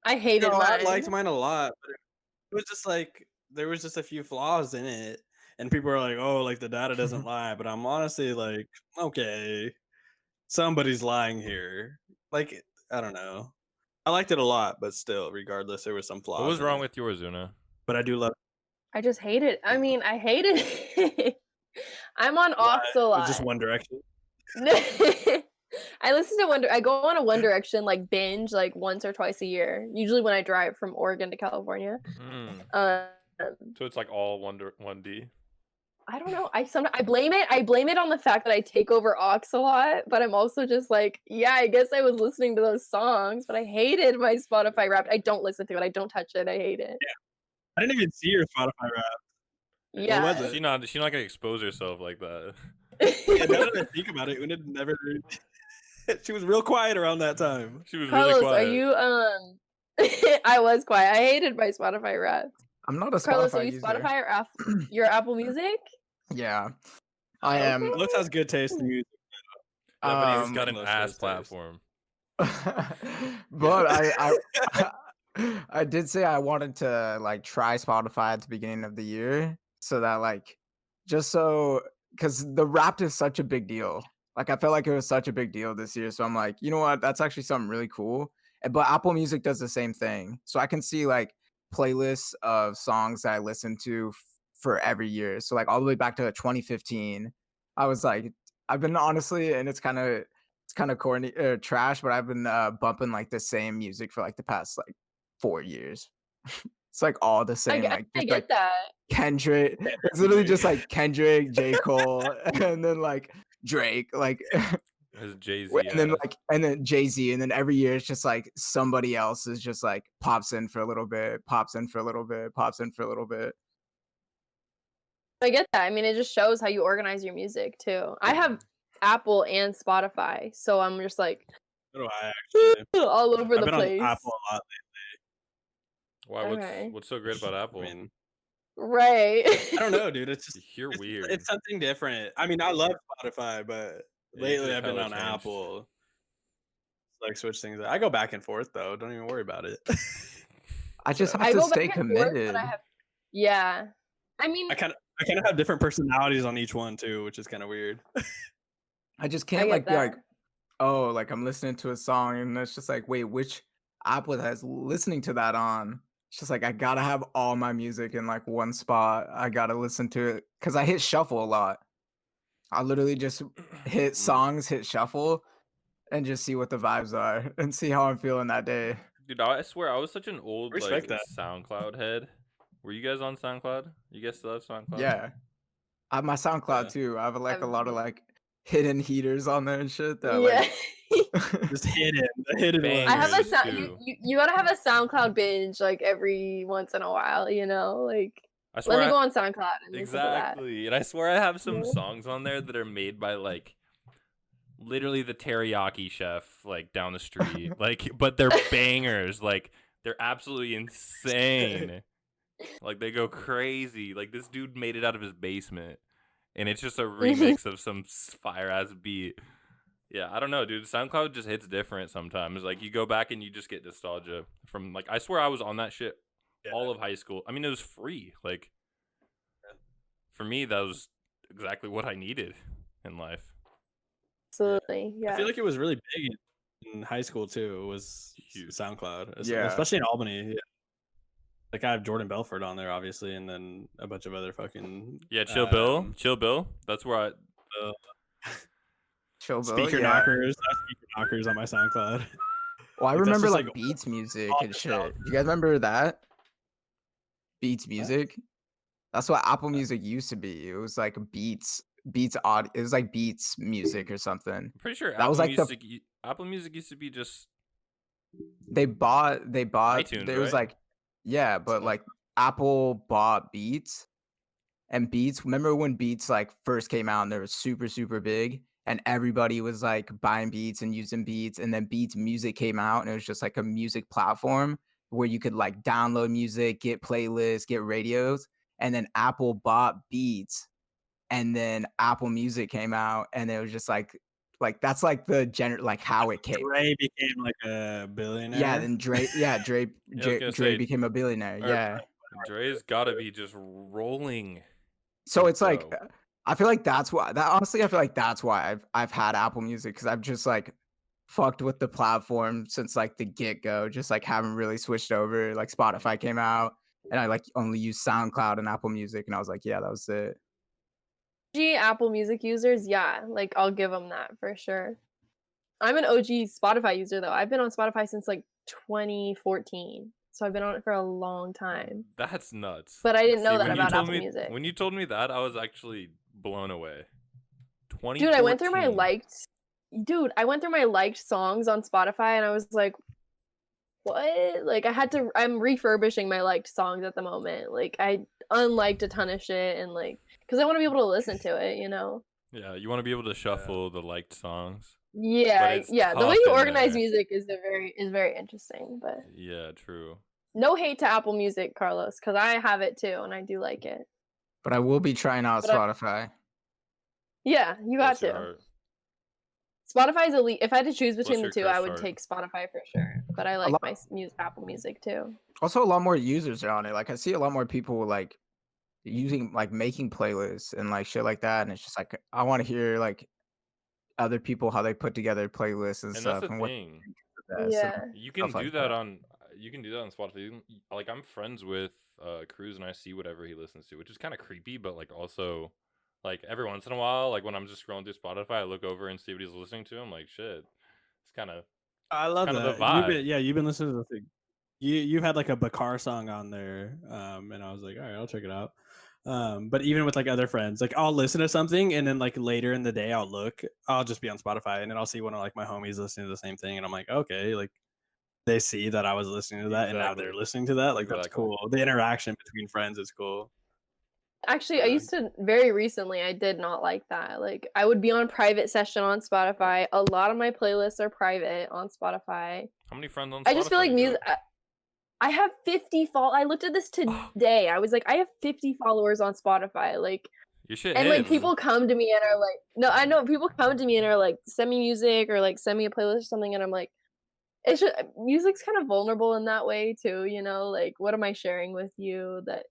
I hated I mine. liked mine a lot, but it was just like there was just a few flaws in it, and people are like, "Oh, like the data doesn't lie," but I'm honestly like, okay, somebody's lying here. Like, I don't know. I liked it a lot, but still, regardless, there was some flaws. What was in wrong it. with yours, Una? But I do love. I just hate it. I mean, I hated it. I'm on Aux a It was lot. just One Direction. I listen to I go on a One Direction like binge like once or twice a year. Usually when I drive from Oregon to California. Um, So it's like all 1D. I don't know. I blame it on the fact that I take over Aux a lot, but I'm also just like, yeah, I guess I was listening to those songs, but I hated my Spotify Wrapped. I don't listen to it. I don't touch it. I hate it. Yeah. I didn't even see your Spotify rap. Yeah. What was it? She not gonna expose herself like that. Yeah, now that I think about it, Una never. She was real quiet around that time. She was Carlos, really quiet. are you I was quiet. I hated my Spotify Wrapped. I'm not a Spotify Carlos, are you user. Spotify or your Apple Music? Yeah. I am. Okay. Looks has good taste in music. Yeah, but he's got an Most ass those days. platform. But I did say I wanted to like try Spotify at the beginning of the year so that like just so because the Wrapped is such a big deal. Like I felt like it was such a big deal this year. So I'm like, you know what? That's actually something really cool. But Apple Music does the same thing. So I can see like playlists of songs that I listen to for every year. So like all the way back to 2015. I was like, I've been honestly, and it's kind of corny trash, but I've been bumping like the same music for like the past like 4 years. It's like all the same. I just, get like, that. Kendrick. It's literally just like Kendrick, J. Cole, and then like Drake, like His Jay-Z. and then like and then Jay-Z, and then every year it's just like somebody else is just like pops in for a little bit, pops in for a little bit, pops in for a little bit. I get that. I mean, it just shows how you organize your music too. I have Apple and Spotify, so I'm just like So do I actually. all over I've the been place. on Apple a lot. Why? Okay. What's so great about Apple? I mean, Right. I don't know, dude. It's just You're weird. It's something different. I mean, I love Spotify, but Yeah, lately just I've been hella on changed. Apple. It's like switch things. I go back and forth though. Don't even worry about it. I just have I to go stay back and forth, committed. but yeah. I mean, I kind of have different personalities on each one too, which is kind of weird. I just I can't get like be like, that. oh, like I'm listening to a song and it's just like, wait, which app was I listening to that on? It's just like I gotta have all my music in like one spot. I gotta listen to it because I hit shuffle a lot. I literally just hit songs, hit shuffle, and just see what the vibes are and see how I'm feeling that day. Dude, I swear I was such an old Respect like that. SoundCloud head. Were you guys on SoundCloud? You guys still have SoundCloud? Yeah, I have my SoundCloud Yeah. too. I have like a I've- lot of like hidden heaters on there and shit. That yeah. like Just hidden. Bang. I have a Bangers, sound. too. You gotta have a SoundCloud binge like every once in a while. You know, like I swear let me I- go on SoundCloud and listen to that. Exactly. And I swear I have some Yeah. songs on there that are made by like literally the teriyaki chef like down the street. Like but they're bangers. Like they're absolutely insane. Like they go crazy. Like this dude made it out of his basement and it's just a remix of some fire ass beat. Yeah, I don't know, dude. SoundCloud just hits different sometimes. Like you go back and you just get nostalgia from like I swear I was on that shit all of high school. I mean, it was free. Like for me, that was exactly what I needed in life. Absolutely. Yeah. I feel like it was really big in high school too. It was Huge. SoundCloud, Yeah. especially in Albany. Yeah. Like I have Jordan Belfort on there, obviously, and then a bunch of other fucking Yeah, Chill Bill. That's where I. Chill Bill, speaker yeah. knockers. I have speaker knockers on my SoundCloud. Well, I Like, that's remember just, like like, Beats music all and the shit. sound. You guys remember that? Beats music. That's what Apple Music used to be. It was like Beats audio. It was like Beats music or something. I'm pretty sure That was like the- Apple Music used to be just. They bought. iTunes, There was right? like, yeah, but like Apple bought Beats, and Beats. Remember when Beats like first came out and they were super, super big, and everybody was like buying Beats and using Beats, and then Beats Music came out, and it was just like a music platform where you could like download music, get playlists, get radios, and then Apple bought Beats, and then Apple Music came out, and it was just like that's like like how it came. Dre became like a billionaire. Yeah, then Dre gonna Dre say, became a billionaire. or- Yeah. Dre's gotta be just rolling. So it's like So- I feel like that's why honestly I feel like that's why I've had Apple Music, because I've just like fucked with the platform since like the get-go, just like haven't really switched over. Like Spotify came out and I like only use SoundCloud and Apple Music, and I was like, yeah, that was it. Apple Music users, yeah, like I'll give them that for sure. I'm an OG Spotify user though. I've been on Spotify since like 2014, so I've been on it for a long time. That's nuts. But I didn't know that when you about told Apple me, Music. When you told me that, I was actually blown away. Dude, I went through my 2014. I went through my liked songs on Spotify, and I was like, what? Like I'm refurbishing my liked songs at the moment. Like I unliked a ton of shit, and like, because I want to be able to listen to it, you know? Yeah, you want to be able to shuffle the liked songs. Yeah, it's yeah. The way tough you in organize there. music is very interesting, but Yeah, true. no hate to Apple Music, Carlos, because I have it too, and I do like it. But I will be trying out But Spotify. Yeah, you got Bless your to. heart. Spotify's elite. If I had to choose between the your two, I cursed would heart. take Spotify for sure. But I like lot- my Apple Music too. Also, a lot more users are on it. Like I see a lot more people like using like making playlists and like shit like that, and it's just like I want to hear like other people how they put together playlists and And stuff that's the and what thing. that. So, Yeah. You can stuff do like that that. on Spotify. Like I'm friends with Cruz, and I see whatever he listens to, which is kind of creepy, but like also like every once in a while, like when I'm just scrolling through Spotify, I look over and see what he's listening to. I'm like, shit, it's kind of I love kind of that. the vibe. You've been listening to the thing. You had like a Bakar song on there, and I was like, all right, I'll check it out. But even with like other friends, like I'll listen to something, and then like later in the day, I'll just be on Spotify, and then I'll see one of like my homies listening to the same thing, and I'm like, okay, like they see that I was listening to that, and now they're Exactly. listening to that. Like that's Exactly. cool. The interaction between friends is cool. Actually, I Yeah. used to very recently. I did not like that. Like I would be on private session on Spotify. A lot of my playlists are private on Spotify. How many friends on Spotify? I just feel like you music. got? I have 50 I looked at this today. I was like, I have 50 followers on Spotify. Like, Your shit and like hits. people come to me and are like, no, I know people come to me and are like, send me music or like send me a playlist or something, and I'm like, it's just music's kind of vulnerable in that way too, you know? Like, what am I sharing with you that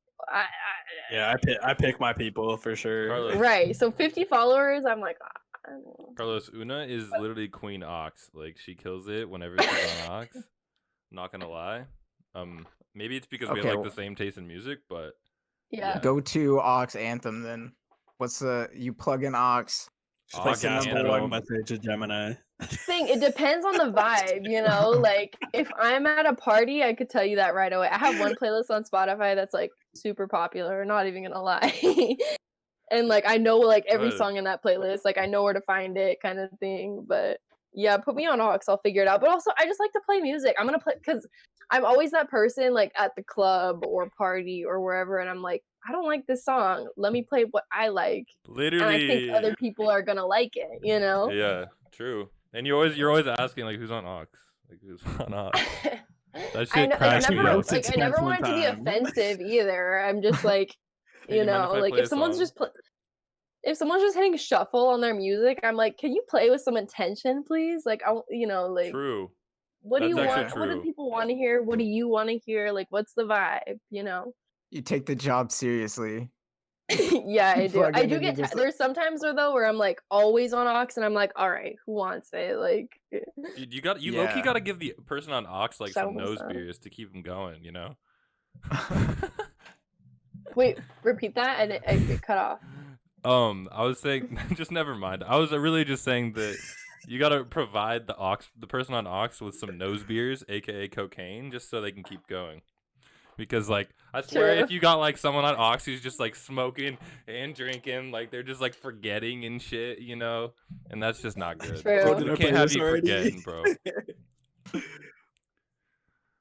Yeah, I pick my people for sure. Carlos. right? So 50 followers, I'm like, I don't know. Carlos, Una is literally Queen Ox. Like she kills it whenever she's on Ox. I'm not gonna lie. Maybe it's because we Okay, have like well- the same taste in music, but Yeah. Go to Aux Anthem then. What's you plug in Aux? Aux Place the Anthem. number one. message to Gemini. Thing, it depends on the vibe, you know? Like if I'm at a party, I could tell you that right away. I have one playlist on Spotify that's like super popular, not even gonna lie. And like I know like every Good. song in that playlist, like I know where to find it kind of thing. But yeah, put me on Aux, I'll figure it out. But also I just like to play music. I'm gonna play because I'm always that person like at the club or party or wherever, and I'm like, I don't like this song. Let me play what I like. literally, And I think other people are gonna like it, you know? yeah, true. And you're always asking like who's on Ox, like who's on Ox. That shit I know, cracks I me never, up. Six like, I never months want it to be one time. offensive either. I'm just like, Hey, you you mind know, if I like play if a someone's song? just if someone's just hitting shuffle on their music, I'm like, can you play with some intention, please? Like, you know, like, True. what do you That's want? actually What do true. people want to hear? What do you want to hear? Like, what's the vibe? You know? You take the job seriously. Yeah, I do. Plug I in do and you get. just- There's sometimes though where I'm like always on Aux, and I'm like, all right, who wants it? Like, Dude, you low-key Yeah. gotta give the person on Ox like some Shout nose out. beers to keep them going, you know? wait, repeat that, and it cut off. I was saying, just never mind. I was really just saying that you gotta provide the person on Ox with some nose beers, aka cocaine, just so they can keep going. Because like I swear, True. if you got like someone on Ox who's just like smoking and drinking, like they're just like forgetting and shit, you know, and that's just not good. True. Oh, We did I can't play have this you already? forgetting, bro.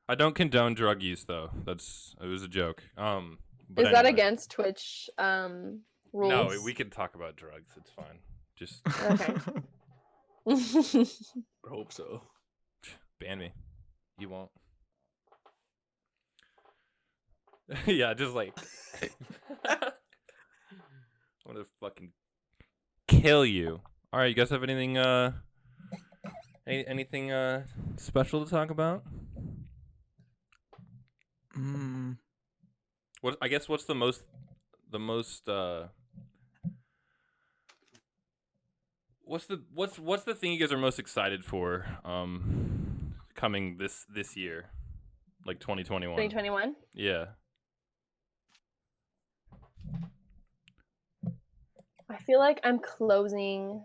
I don't condone drug use though. It was a joke. But Is that anyway. against Twitch rules? No, we can talk about drugs. It's fine. Just Okay. I hope so. ban me. You won't. Yeah, just like I'm gonna fucking kill you. All right, you guys have anything anything special to talk about? What I guess what's the most what's the thing you guys are most excited for coming this year, like 2021? 2021. Yeah. I feel like I'm closing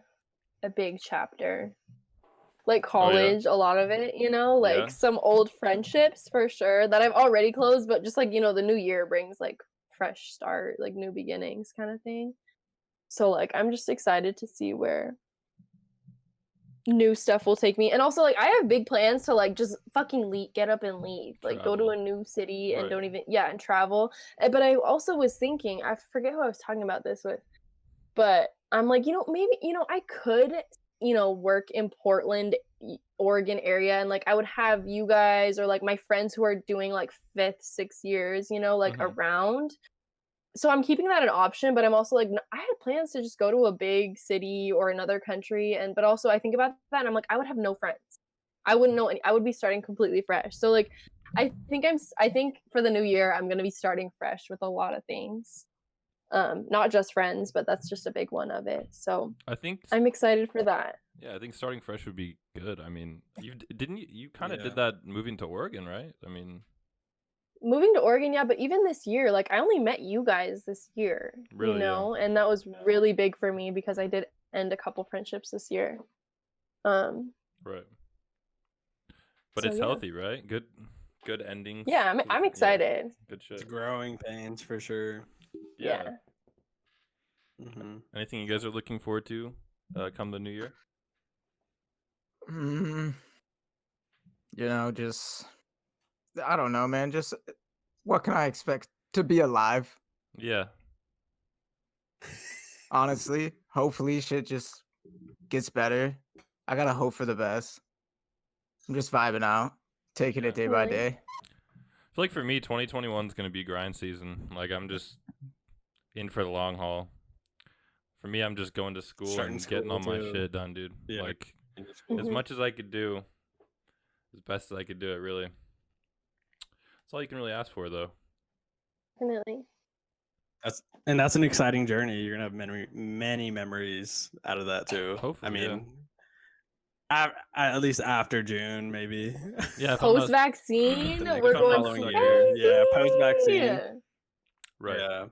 a big chapter. Like Oh, yeah? college, a lot of it, like Yeah. some old friendships for sure that I've already closed, but just like, the new year brings like fresh start, like new beginnings kind of thing. So like I'm just excited to see where new stuff will take me. And also like I have big plans to like just fucking get up and leave. Like go to Travel. a new city and Right. don't even and travel. But I also was thinking, I forget who I was talking about this with, but I'm like, maybe, I could, work in Portland, Oregon area, and like I would have you guys or like my friends who are doing like 5th, 6th years, like Mhm. around. So I'm keeping that an option, but I'm also like, I had plans to just go to a big city or another country, but also I think about that and I'm like, I would have no friends. I wouldn't know any. I would be starting completely fresh. So like, I think for the new year I'm gonna be starting fresh with a lot of things. Not just friends, but that's just a big one of it. So I think I'm excited for that. yeah, I think starting fresh would be good. I mean, you kind of Yeah. did that moving to Oregon, right? I mean, Moving to Oregon, yeah, but even this year, like I only met you guys this year, Really, yeah. and that was really big for me because I did end a couple friendships this year. right. But So, it's yeah. healthy, right? Good endings. Yeah, I'm Yeah, excited. good shit. It's growing pains for sure. Yeah. Mm-hmm. Anything you guys are looking forward to come the new year? Just I don't know, man. Just what can I expect? To be alive, Yeah. honestly. Hopefully shit just gets better. I gotta hope for the best. I'm just vibing out, taking it day by Right. day. I feel like for me, 2021 is gonna be grind season. Like I'm just in for the long haul. For me, I'm just going to school Starting and getting all school, my too. shit done, dude. Yeah. Like as Mhm. much as I could do, as best as I could do it, really. That's all you can really ask for, though. Definitely. That's an exciting journey. You're gonna have many memories out of that too. Hopefully, I yeah. mean, at least after June, maybe. Yeah, if I'm not- Post vaccine, The next we're one going following crazy. year. Yeah, post-vaccine. right. Yeah.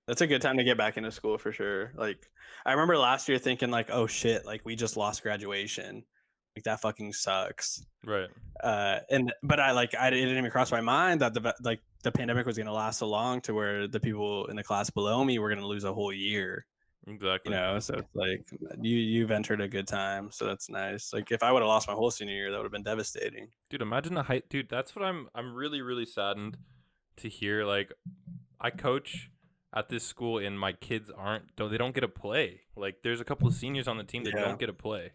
That's a good time to get back into school for sure. Like I remember last year thinking like, oh shit, like we just lost graduation. Like that fucking sucks. Right. But it didn't even cross my mind that the pandemic was going to last so long to where the people in the class below me were going to lose a whole year. Exactly. So it's like you've entered a good time, so that's nice. Like if I would have lost my whole senior year, that would have been devastating. Dude, imagine dude, that's what I'm really, really saddened to hear. Like I coach at this school and my kids they don't get to play. Like there's a couple of seniors on the team that Yeah. don't get to play.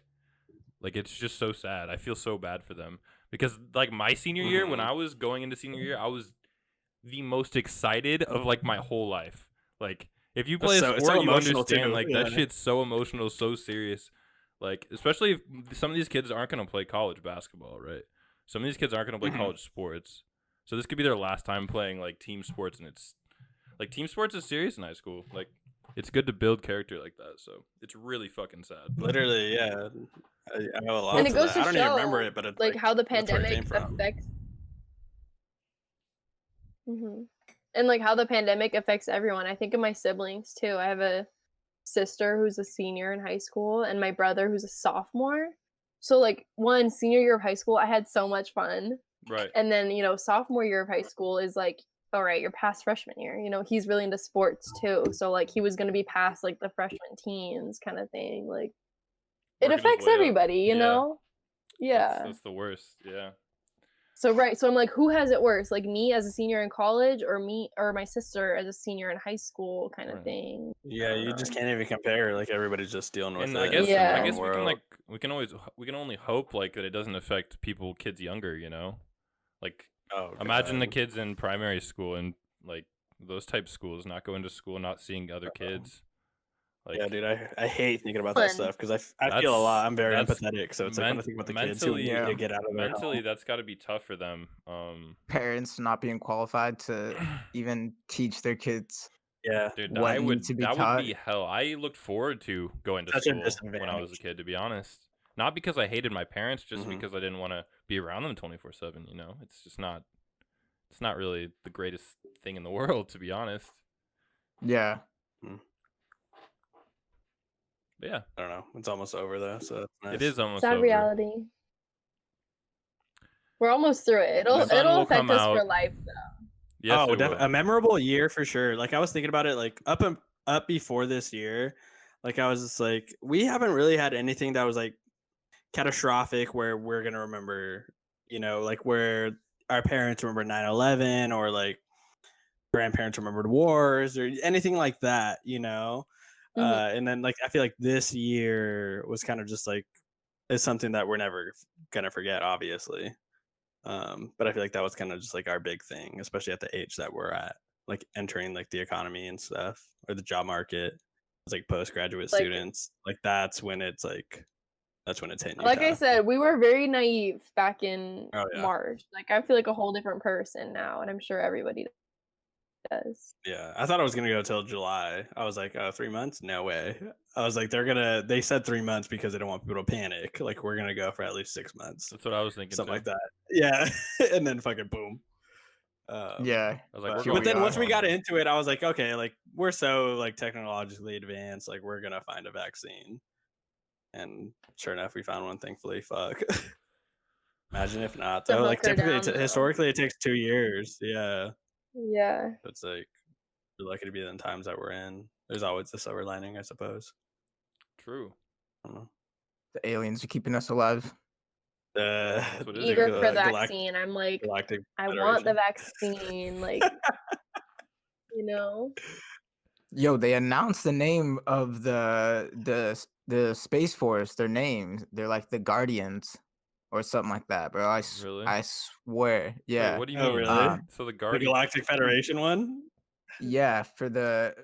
Like it's just so sad. I feel so bad for them because like my senior year, when I was going into senior year, I was the most excited of like my whole life. Like if you play a It's sport, so you emotional, understand too. like Yeah. that shit's so emotional, so serious. Like especially if some of these kids aren't gonna play college basketball, right? Some of these kids aren't gonna play Mhm. college sports, so this could be their last time playing like team sports, and it's like team sports is serious in high school. Like it's good to build character like that. So it's really fucking sad. but- Literally, yeah. I know a lot. And it for goes that. to I don't even remember show, it, but it's like how the that's where it came pandemic from. affects. And like how the pandemic affects everyone. I think of my siblings too. I have a sister who's a senior in high school and my brother who's a sophomore. So like senior year of high school, I had so much fun. Right. And then, sophomore year of high school is like, all right, you're past freshman year. He's really into sports too. So like he was going to be past like the freshman teams kind of thing. Like it Working his affects way up. everybody, Yeah. Yeah. That's the worst. Yeah. So I'm like, who has it worse? Like me as a senior in college, or me or my sister as a senior in high school, kind of Right. thing. Yeah, you just can't even compare. Like everybody's just dealing with And it. I guess Yeah. we can we can only hope like that it doesn't affect kids younger, you know? Like imagine the kids in primary school and like those type schools not going to school, not seeing other kids. Like, yeah, dude, I hate thinking about that Fun. stuff because I feel a lot. I'm very that's empathetic, so it's like when I think about the kids who mentally- need to get out of their mentally home. that's got to be tough for them. Parents not being qualified to even teach their kids Yeah, Dude, what I need would to be that taught. would be hell. I looked forward to going to Such a school when I was a disadvantage. kid, to be honest. Not because I hated my parents, just Mhm. because I didn't want to be around them 24/7, you know? It's not really the greatest thing in the world, to be honest. Yeah. But yeah, I don't know. It's almost over though, so that's nice. it is almost Sad over. reality. We're almost through it. The sun It'll will affect come us for out. life though. Yes, Oh, it will. a memorable year for sure. Like I was thinking about it, like up before this year. Like I was just like, we haven't really had anything that was like catastrophic where we're gonna remember, you know, like where our parents remember 9/11 or like grandparents remembered wars or anything like that, you know. Mhm. And then like I feel like this year was kind of just like it's something that we're never gonna forget, obviously. But I feel like that was kind of just like our big thing, especially at the age that we're at, like entering like the economy and stuff or the job market. It's like postgraduate Like- students, like that's when it's hitting you. Like I tough. said, we were very naive back in Oh, yeah. March. Like I feel like a whole different person now, and I'm sure everybody does. Yeah, I thought I was gonna go till July. I was like, oh, 3 months? No way. I was like, they said 3 months because they don't want people to panic. Like we're gonna go for at least 6 months, That's what I was thinking. something too. like that. Yeah, and then fucking boom. Yeah. I was like, But, we're but going then once we on. got into it, I was like, okay, like we're so like technologically advanced, like we're gonna find a vaccine. And sure enough, we found one. Thankfully, fuck. Imagine if not, To though. Like hunker typically, down, though. historically, it takes 2 years. Yeah, Yeah. it's like we're lucky to be in the times that we're in. There's always the silver lining, I suppose. True. I don't know. The aliens are keeping us alive. That's what it is. Eager for the Galact- vaccine. I'm like, Galactic I want the Federation. vaccine. Like, you know. Yo, they announced the name of the Space Force. Their names. They're like the Guardians or something like that, bro. Really? I swear. Wait, Yeah. what do you Oh, mean? really? So the The Guardian. Galactic Federation one. Yeah, the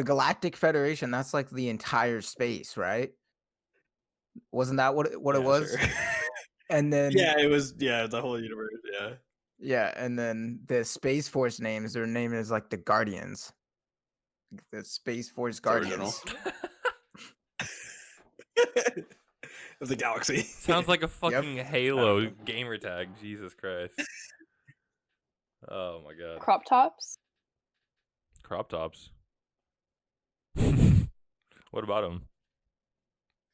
Galactic Federation, that's like the entire space, right? Wasn't that what it Yeah, was? sure. And then Yeah, it was. Yeah, the whole universe. Yeah. yeah, and then the Space Force their name is like the Guardians. The Space Force original. Guardians. Of the galaxy. Sounds like a fucking Halo gamer tag. Jesus Christ. Oh my god. Crop tops. Crop tops. What about them?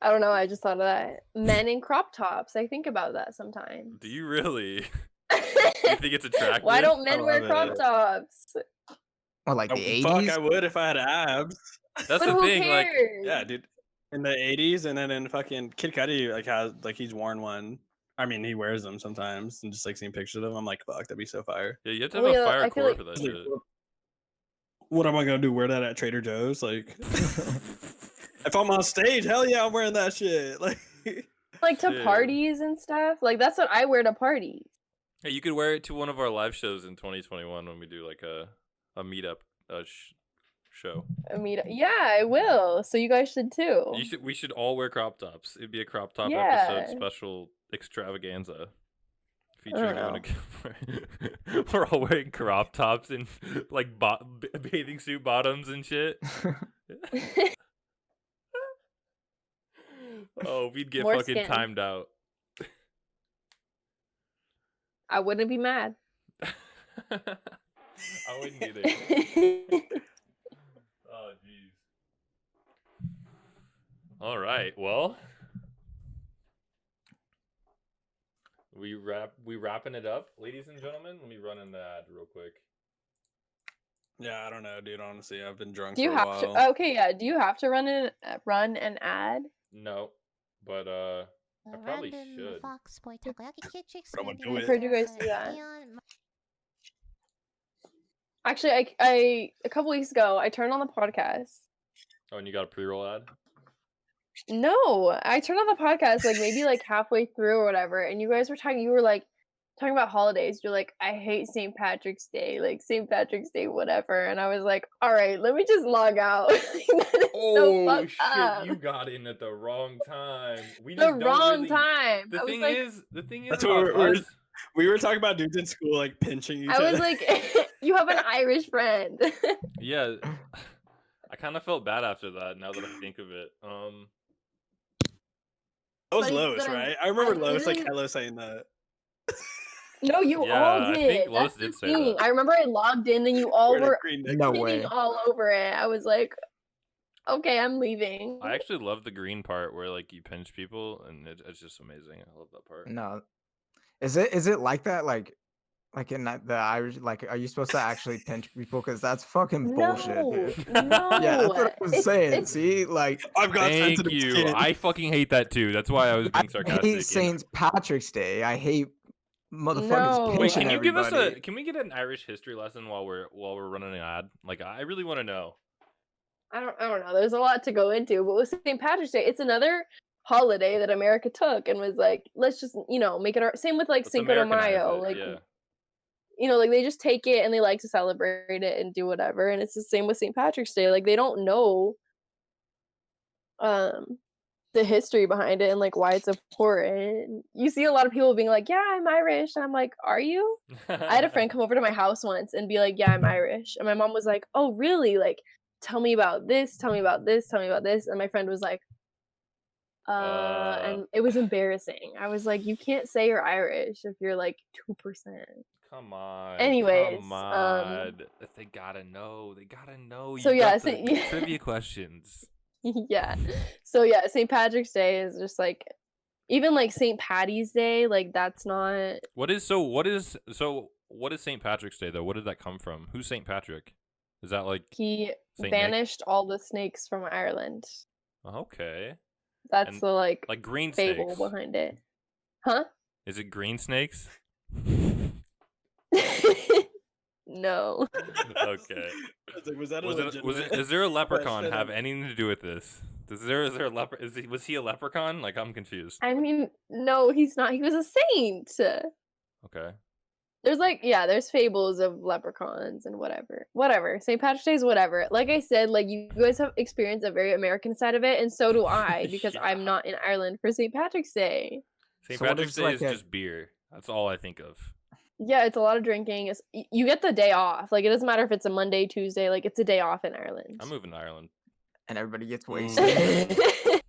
I don't know. I just thought of that. Men in crop tops. I think about that sometimes. Do you really? You think it's attractive? Why don't men I wear love crop it. tops? Or like Oh, the fuck, 80s. I would if I had abs. That's But the who thing. Like, cares? Yeah, dude. In the 80s, and then in fucking Kid Cudi, like has like he's worn one. I mean, he wears them sometimes, and just like seeing pictures of them, I'm like, fuck, that'd be so fire. yeah, you have to have Well, a yeah, fire I feel core like- for that It's like, shit. what am I gonna do? Wear that at Trader Joe's? Like, if I'm on stage, hell yeah, I'm wearing that shit. Like, Like to Shit. parties and stuff. Like that's what I wear to parties. Hey, you could wear it to one of our live shows in 2021 when we do like a meetup show. I mean, yeah, I will. So you guys should too. We should all wear crop tops. It'd be a crop top Yeah. episode special extravaganza I featuring don't Una Gilmore. We're all wearing crop tops and like bathing suit bottoms and shit. Oh, we'd get More fucking skin. timed out. I wouldn't be mad. I wouldn't either. Oh, jeez. All right. Well, we wrapping it up, ladies and gentlemen. Let me run in the ad real quick. yeah, I don't know, dude. Honestly, I've been drunk Do you for a have while. to? Okay, yeah. Do you have to run an ad? No, but I All probably probably should. Someone do I've it. heard you guys do that. Actually, I a couple weeks ago, I turned on the podcast. Oh, and you got a pre-roll ad? No, I turned on the podcast like maybe like halfway through or whatever, and you guys were talking. You were like talking about holidays. You're like, I hate St. Patrick's Day, like St. Patrick's Day, whatever. And I was like, all right, let me just log out. That is so fucked up. You got in at the wrong time. We The just don't wrong really... time. The I was thing like, is That's about what we're us. we were talking about dudes in school like pinching each I other. was like, you have an Irish friend. Yeah, I kind of felt bad after that. Now that I think of it, that was But Lois, I- right? I remember I Lois like literally- hella saying that. No, you Yeah, all I did. think Lois That's the did say thing. that. I remember I logged in and you all Wearing a were green neck. No shitting way. all over it. I was like, okay, I'm leaving. I actually love the green part where like you pinch people, and it's just amazing. I love that part. No, is it like that? Like in the Irish, like, are you supposed to actually pinch people? Because that's fucking bullshit, No, dude. no. Yeah, that's what I was saying. It's- See, like, I've got Thank sensitive you. skin. I fucking hate that too. That's why I was I being sarcastic. hate St. Patrick's Day. I hate motherfuckers No. pinching Wait, can you give us everybody. Can we get an Irish history lesson while we're running an ad? Like, I really want to know. I don't know. There's a lot to go into, but with St. Patrick's Day, it's another holiday that America took and was like, let's just, make it our same with like Let's Cinco de Americanize Mayo. it, Like, yeah. like they just take it and they like to celebrate it and do whatever. And it's the same with St. Patrick's Day. Like they don't know the history behind it and like why it's important. You see a lot of people being like, yeah, I'm Irish. And I'm like, are you? I had a friend come over to my house once and be like, yeah, I'm Irish. And my mom was like, oh, really? Like, tell me about this, tell me about this, tell me about this. And my friend was like, and it was embarrassing. I was like, you can't say you're Irish if you're like 2%. Come on. Anyways, come on. They gotta know. They gotta know. So You yeah, got so- the yeah. trivia questions. Yeah. So yeah, St. Patrick's Day is just like, even like St. Patty's Day, like that's not. What is St. Patrick's Day though? What did that come from? Who's St. Patrick? Is that like He Saint Nick? banished all the snakes from Ireland. okay? That's And, the like green fable snakes. behind it. Huh? Is it green snakes? No. Okay. I was like, was that a Was it? legitimate Is there a leprechaun question? have anything to do with this? Is there a was he a leprechaun? Like, I'm confused. I mean, no, he's not. He was a saint. Okay. There's there's fables of leprechauns and whatever. St. Patrick's Day is whatever. Like I said, like you guys have experienced a very American side of it, and so do I because Yeah. I'm not in Ireland for St. Patrick's Day. St. So what Patrick's is, Day like, is a- just beer. That's all I think of. Yeah, it's a lot of drinking. You get the day off. Like it doesn't matter if it's a Monday, Tuesday. Like it's a day off in Ireland. I'm moving to Ireland. And everybody gets Mm. wasted.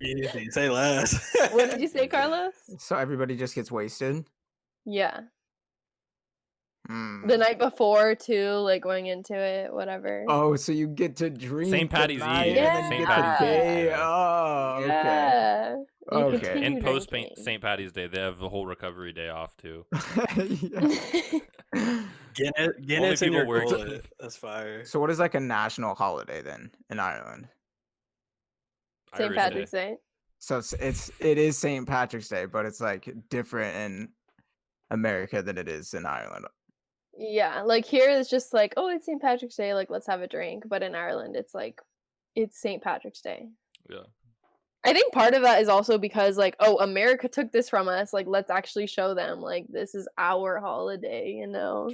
Easy, say less. What did you say, Carlos? So everybody just gets wasted. Yeah, Hmm. the night before too, like going into it, whatever. Oh, so you get to drink Patty's at night Eve. and then St. you get Patty's the Eve, day. yeah. Oh, okay. Yeah. You Okay. continue And post drinking. St. Patty's Day, they have the whole recovery day off too. Yeah. Guinness in people your work. gullet. That's fire. So what is like a national holiday then in Ireland? St. Irish Patrick's Day. Day. So it is St. Patrick's Day, but it's like different in America than it is in Ireland. Yeah, like here it's just like, oh, it's St. Patrick's Day, like let's have a drink. But in Ireland, it's like, it's St. Patrick's Day. Yeah. I think part of that is also because like, oh, America took this from us. Like, let's actually show them like this is our holiday.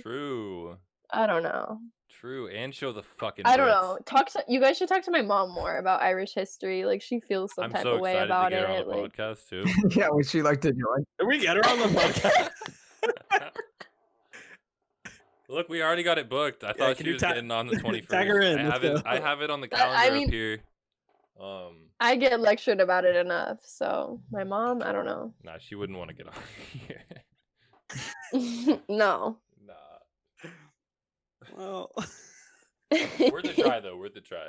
True. I don't know. True. And show the fucking. I don't Brits. know. You guys should talk to my mom more about Irish history. Like, she feels some I'm type so of way excited to about get her on it. the Like, podcast too. Yeah, would she like to join? Can we get her on the podcast? Look, we already got it booked. I thought can she you was ta- getting on the 21st. tag her in, I let's have it. go. I have it on the I calendar mean- up here. I get lectured about it enough. So my mom, I don't know. Nah, she wouldn't want to get on here. No. Nah. Well, Worth a try though. Worth a try.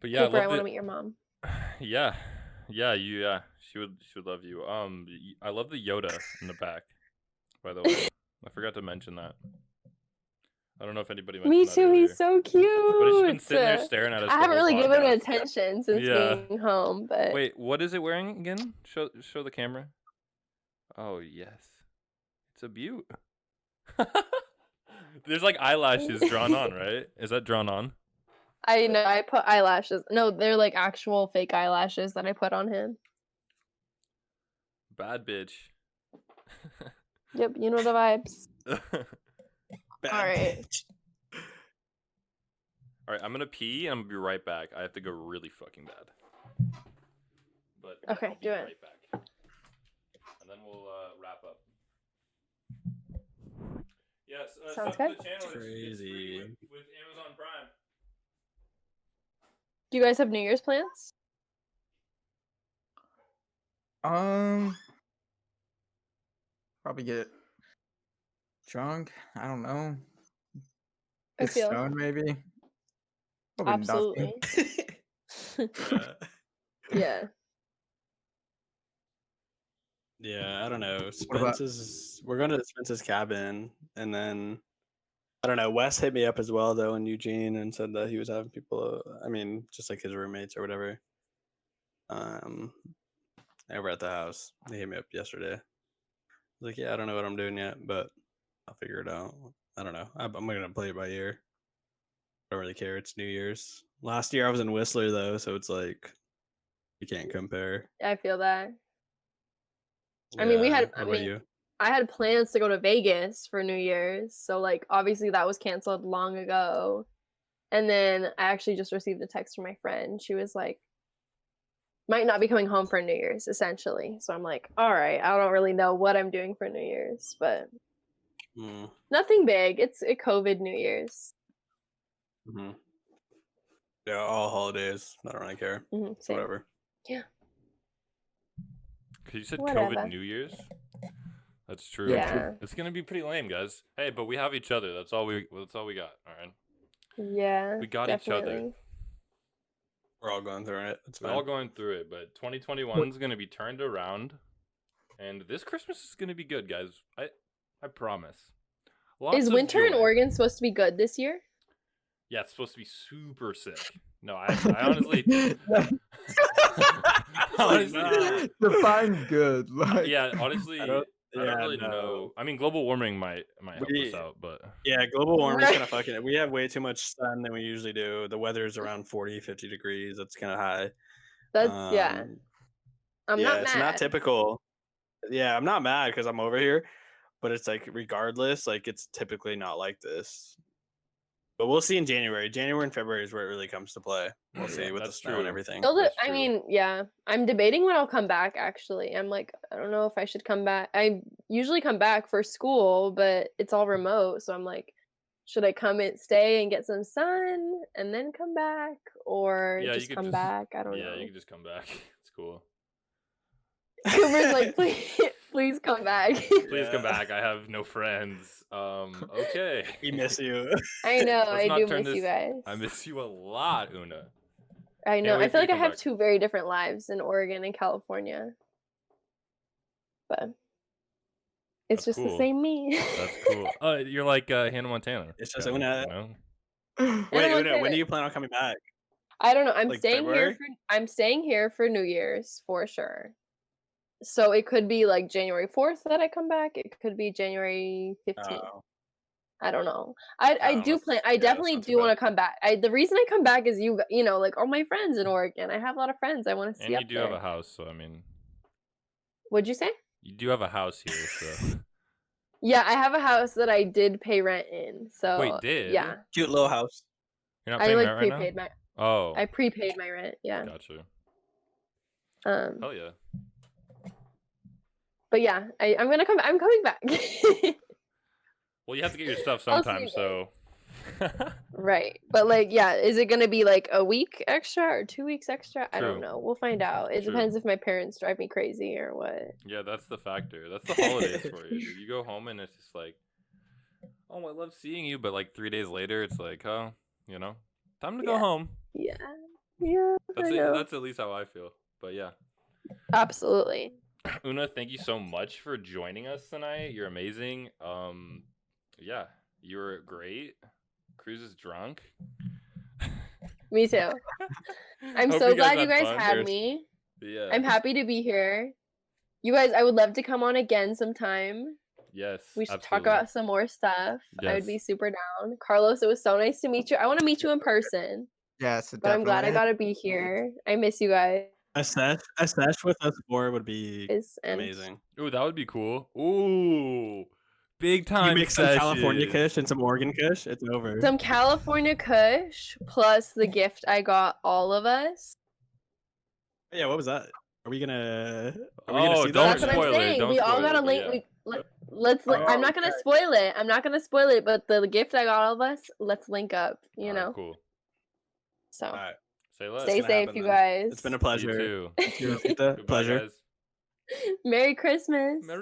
But yeah, Cooper, I love want to the- meet your mom. yeah, she would love you. I love the Yoda in the back. By the way, I forgot to mention that. I don't know if anybody Me mentioned that too. He's earlier. so cute. But he's been sitting there staring at us. I the haven't whole really given him podcast. attention since Yeah. being home, but Wait, what is it wearing again? Show the camera. Oh yes, it's a beaut. There's like eyelashes drawn on, right? Is that drawn on? I know I put eyelashes. No, they're like actual fake eyelashes that I put on him. Bad bitch. Yep, you know the vibes. Bad All right. bitch. All right, I'm gonna pee and I'm gonna be right back. I have to go really fucking bad. But yeah, Okay, I'll be do it. right back. And then we'll wrap up. Yes, Sounds sub to good. the channel. It's Crazy. free with Amazon Prime. Do you guys have New Year's plans? Probably get drunk. I don't know. I Get feel stoned maybe. Probably nothing. absolutely. Yeah. Yeah. Yeah, I don't know. What about- Spence's. We're going to Spence's cabin, and then I don't know. Wes hit me up as well though in Eugene and said that he was having people. I mean, just like his roommates or whatever. Over at the house, he hit me up yesterday. I was like, yeah, I don't know what I'm doing yet, but I'll figure it out. I don't know. I'm gonna play it by ear. I don't really care. It's New Year's. Last year I was in Whistler though, so it's like you can't compare. I feel that. I mean, we had- What I about mean, you? I had plans to go to Vegas for New Year's, so like obviously that was canceled long ago. And then I actually just received a text from my friend. She was like, might not be coming home for New Year's, essentially. So I'm like, all right, I don't really know what I'm doing for New Year's, but Mm, nothing big. It's a COVID New Year's. mhm. Yeah, all holidays. I don't really care. Same. Whatever. Yeah. Cause you said Whatever. COVID New Year's. That's true. Yeah. It's gonna be pretty lame, guys. Hey, but we have each other. That's all we got. All right. Yeah. We got each other. definitely. We're all going through it. It's We're fine. all going through it, but 2021 is gonna be turned around, and this Christmas is gonna be good, guys. I promise. Lots Is of winter in joy. Oregon supposed to be good this year? Yeah, it's supposed to be super sick. No, I honestly, honestly, Define good. Like yeah, honestly, I don't yeah, really no. know. I mean, global warming might help We- us out, but Yeah, global warming is kind of fucking it. We have way too much sun than we usually do. The weather's around 40, 50 degrees. That's kind of high. That's yeah. I'm yeah, not it's mad. not typical. Yeah, I'm not mad because I'm over here, but it's like regardless, like it's typically not like this. But we'll see in January. January and February is where it really comes to play. We'll see with the That's snow true. and everything. That's I true. mean, yeah. I'm debating when I'll come back actually. I'm like, I don't know if I should come back. I usually come back for school, but it's all remote, so I'm like, should I come and stay and get some sun and then come back, or Yeah, you just could come just- back? I don't yeah, know. you can just come back. It's cool. Cooper's like, please come back. Please come Yeah. back. I have no friends. Okay. We miss you. I know, Let's I not do turn miss you this- guys. I miss you a lot, Una. I know. wait I for feel you like to I come have back. two very different lives in Oregon and California. But it's That's just cool. the same me. That's cool. You're like Hannah Montana. It's just kinda, Una. you know? Wait, I'm Una, when okay. do you plan on coming back? I don't know. I'm Like staying February? I'm staying here for New Year's for sure. So it could be like January 4th that I come back. It could be January 15th. Oh, I don't know. I Oh, do that's- plan. yeah, I that's definitely not too do want to bad. come back. The reason I come back is you know, like all my friends in Oregon. I have a lot of friends I want to see And up you do there. have a house, so I mean, What'd you say? you do have a house here, so. Yeah, I have a house that I did pay rent in. So Wait, did? yeah, cute little house. You're not I paying like rent right prepaid now? my. Oh, I prepaid my rent. Yeah. gotcha. Um. Hell yeah. But yeah, I'm gonna come. I'm coming back. Well, you have to get your stuff I'll see sometime, you so. Right. But like, yeah, is it gonna be like a week extra or 2 weeks extra? I don't True. know. We'll find out. It True. depends if my parents drive me crazy or what. Yeah, that's the factor. That's the holidays for you. Dude. You go home and it's just like, oh, I love seeing you, but like 3 days later, it's like, oh, you know, time to go Yeah. home. Yeah. Yeah. That's I know. that's at least how I feel. But yeah, Absolutely. Una, thank you so much for joining us tonight. You're amazing. Yeah, You were great. Cruz is drunk. Me too. I'm Hope so glad you had guys fun. had me. Yeah. I'm happy to be here. You guys, I would love to come on again sometime. Yes. We should absolutely. talk about some more stuff. I would be Yes. super down. Carlos, it was so nice to meet you. I want to meet you in person, Yes, but I'm glad I definitely. got to be here. I miss you guys. A sesh with us four would be And amazing. Ooh, that would be cool. Ooh, big You time. make some California sessions. Kush and some Oregon Kush, it's over. some California Kush plus the gift I got all of us. Yeah, what was that? Are we gonna? Oh, see don't That's that? what I'm spoil it, saying. don't We all spoil got a it, but link. yeah. Let's. I'm not gonna okay. spoil it. I'm not gonna spoil it. But the gift I got all of us. Let's link up. You Alright, know. cool. So All right. Say less. stay gonna safe, happen you then. guys. It's been a You pleasure. too. Goodbye, Goodbye, pleasure. guys. Merry Christmas. Merry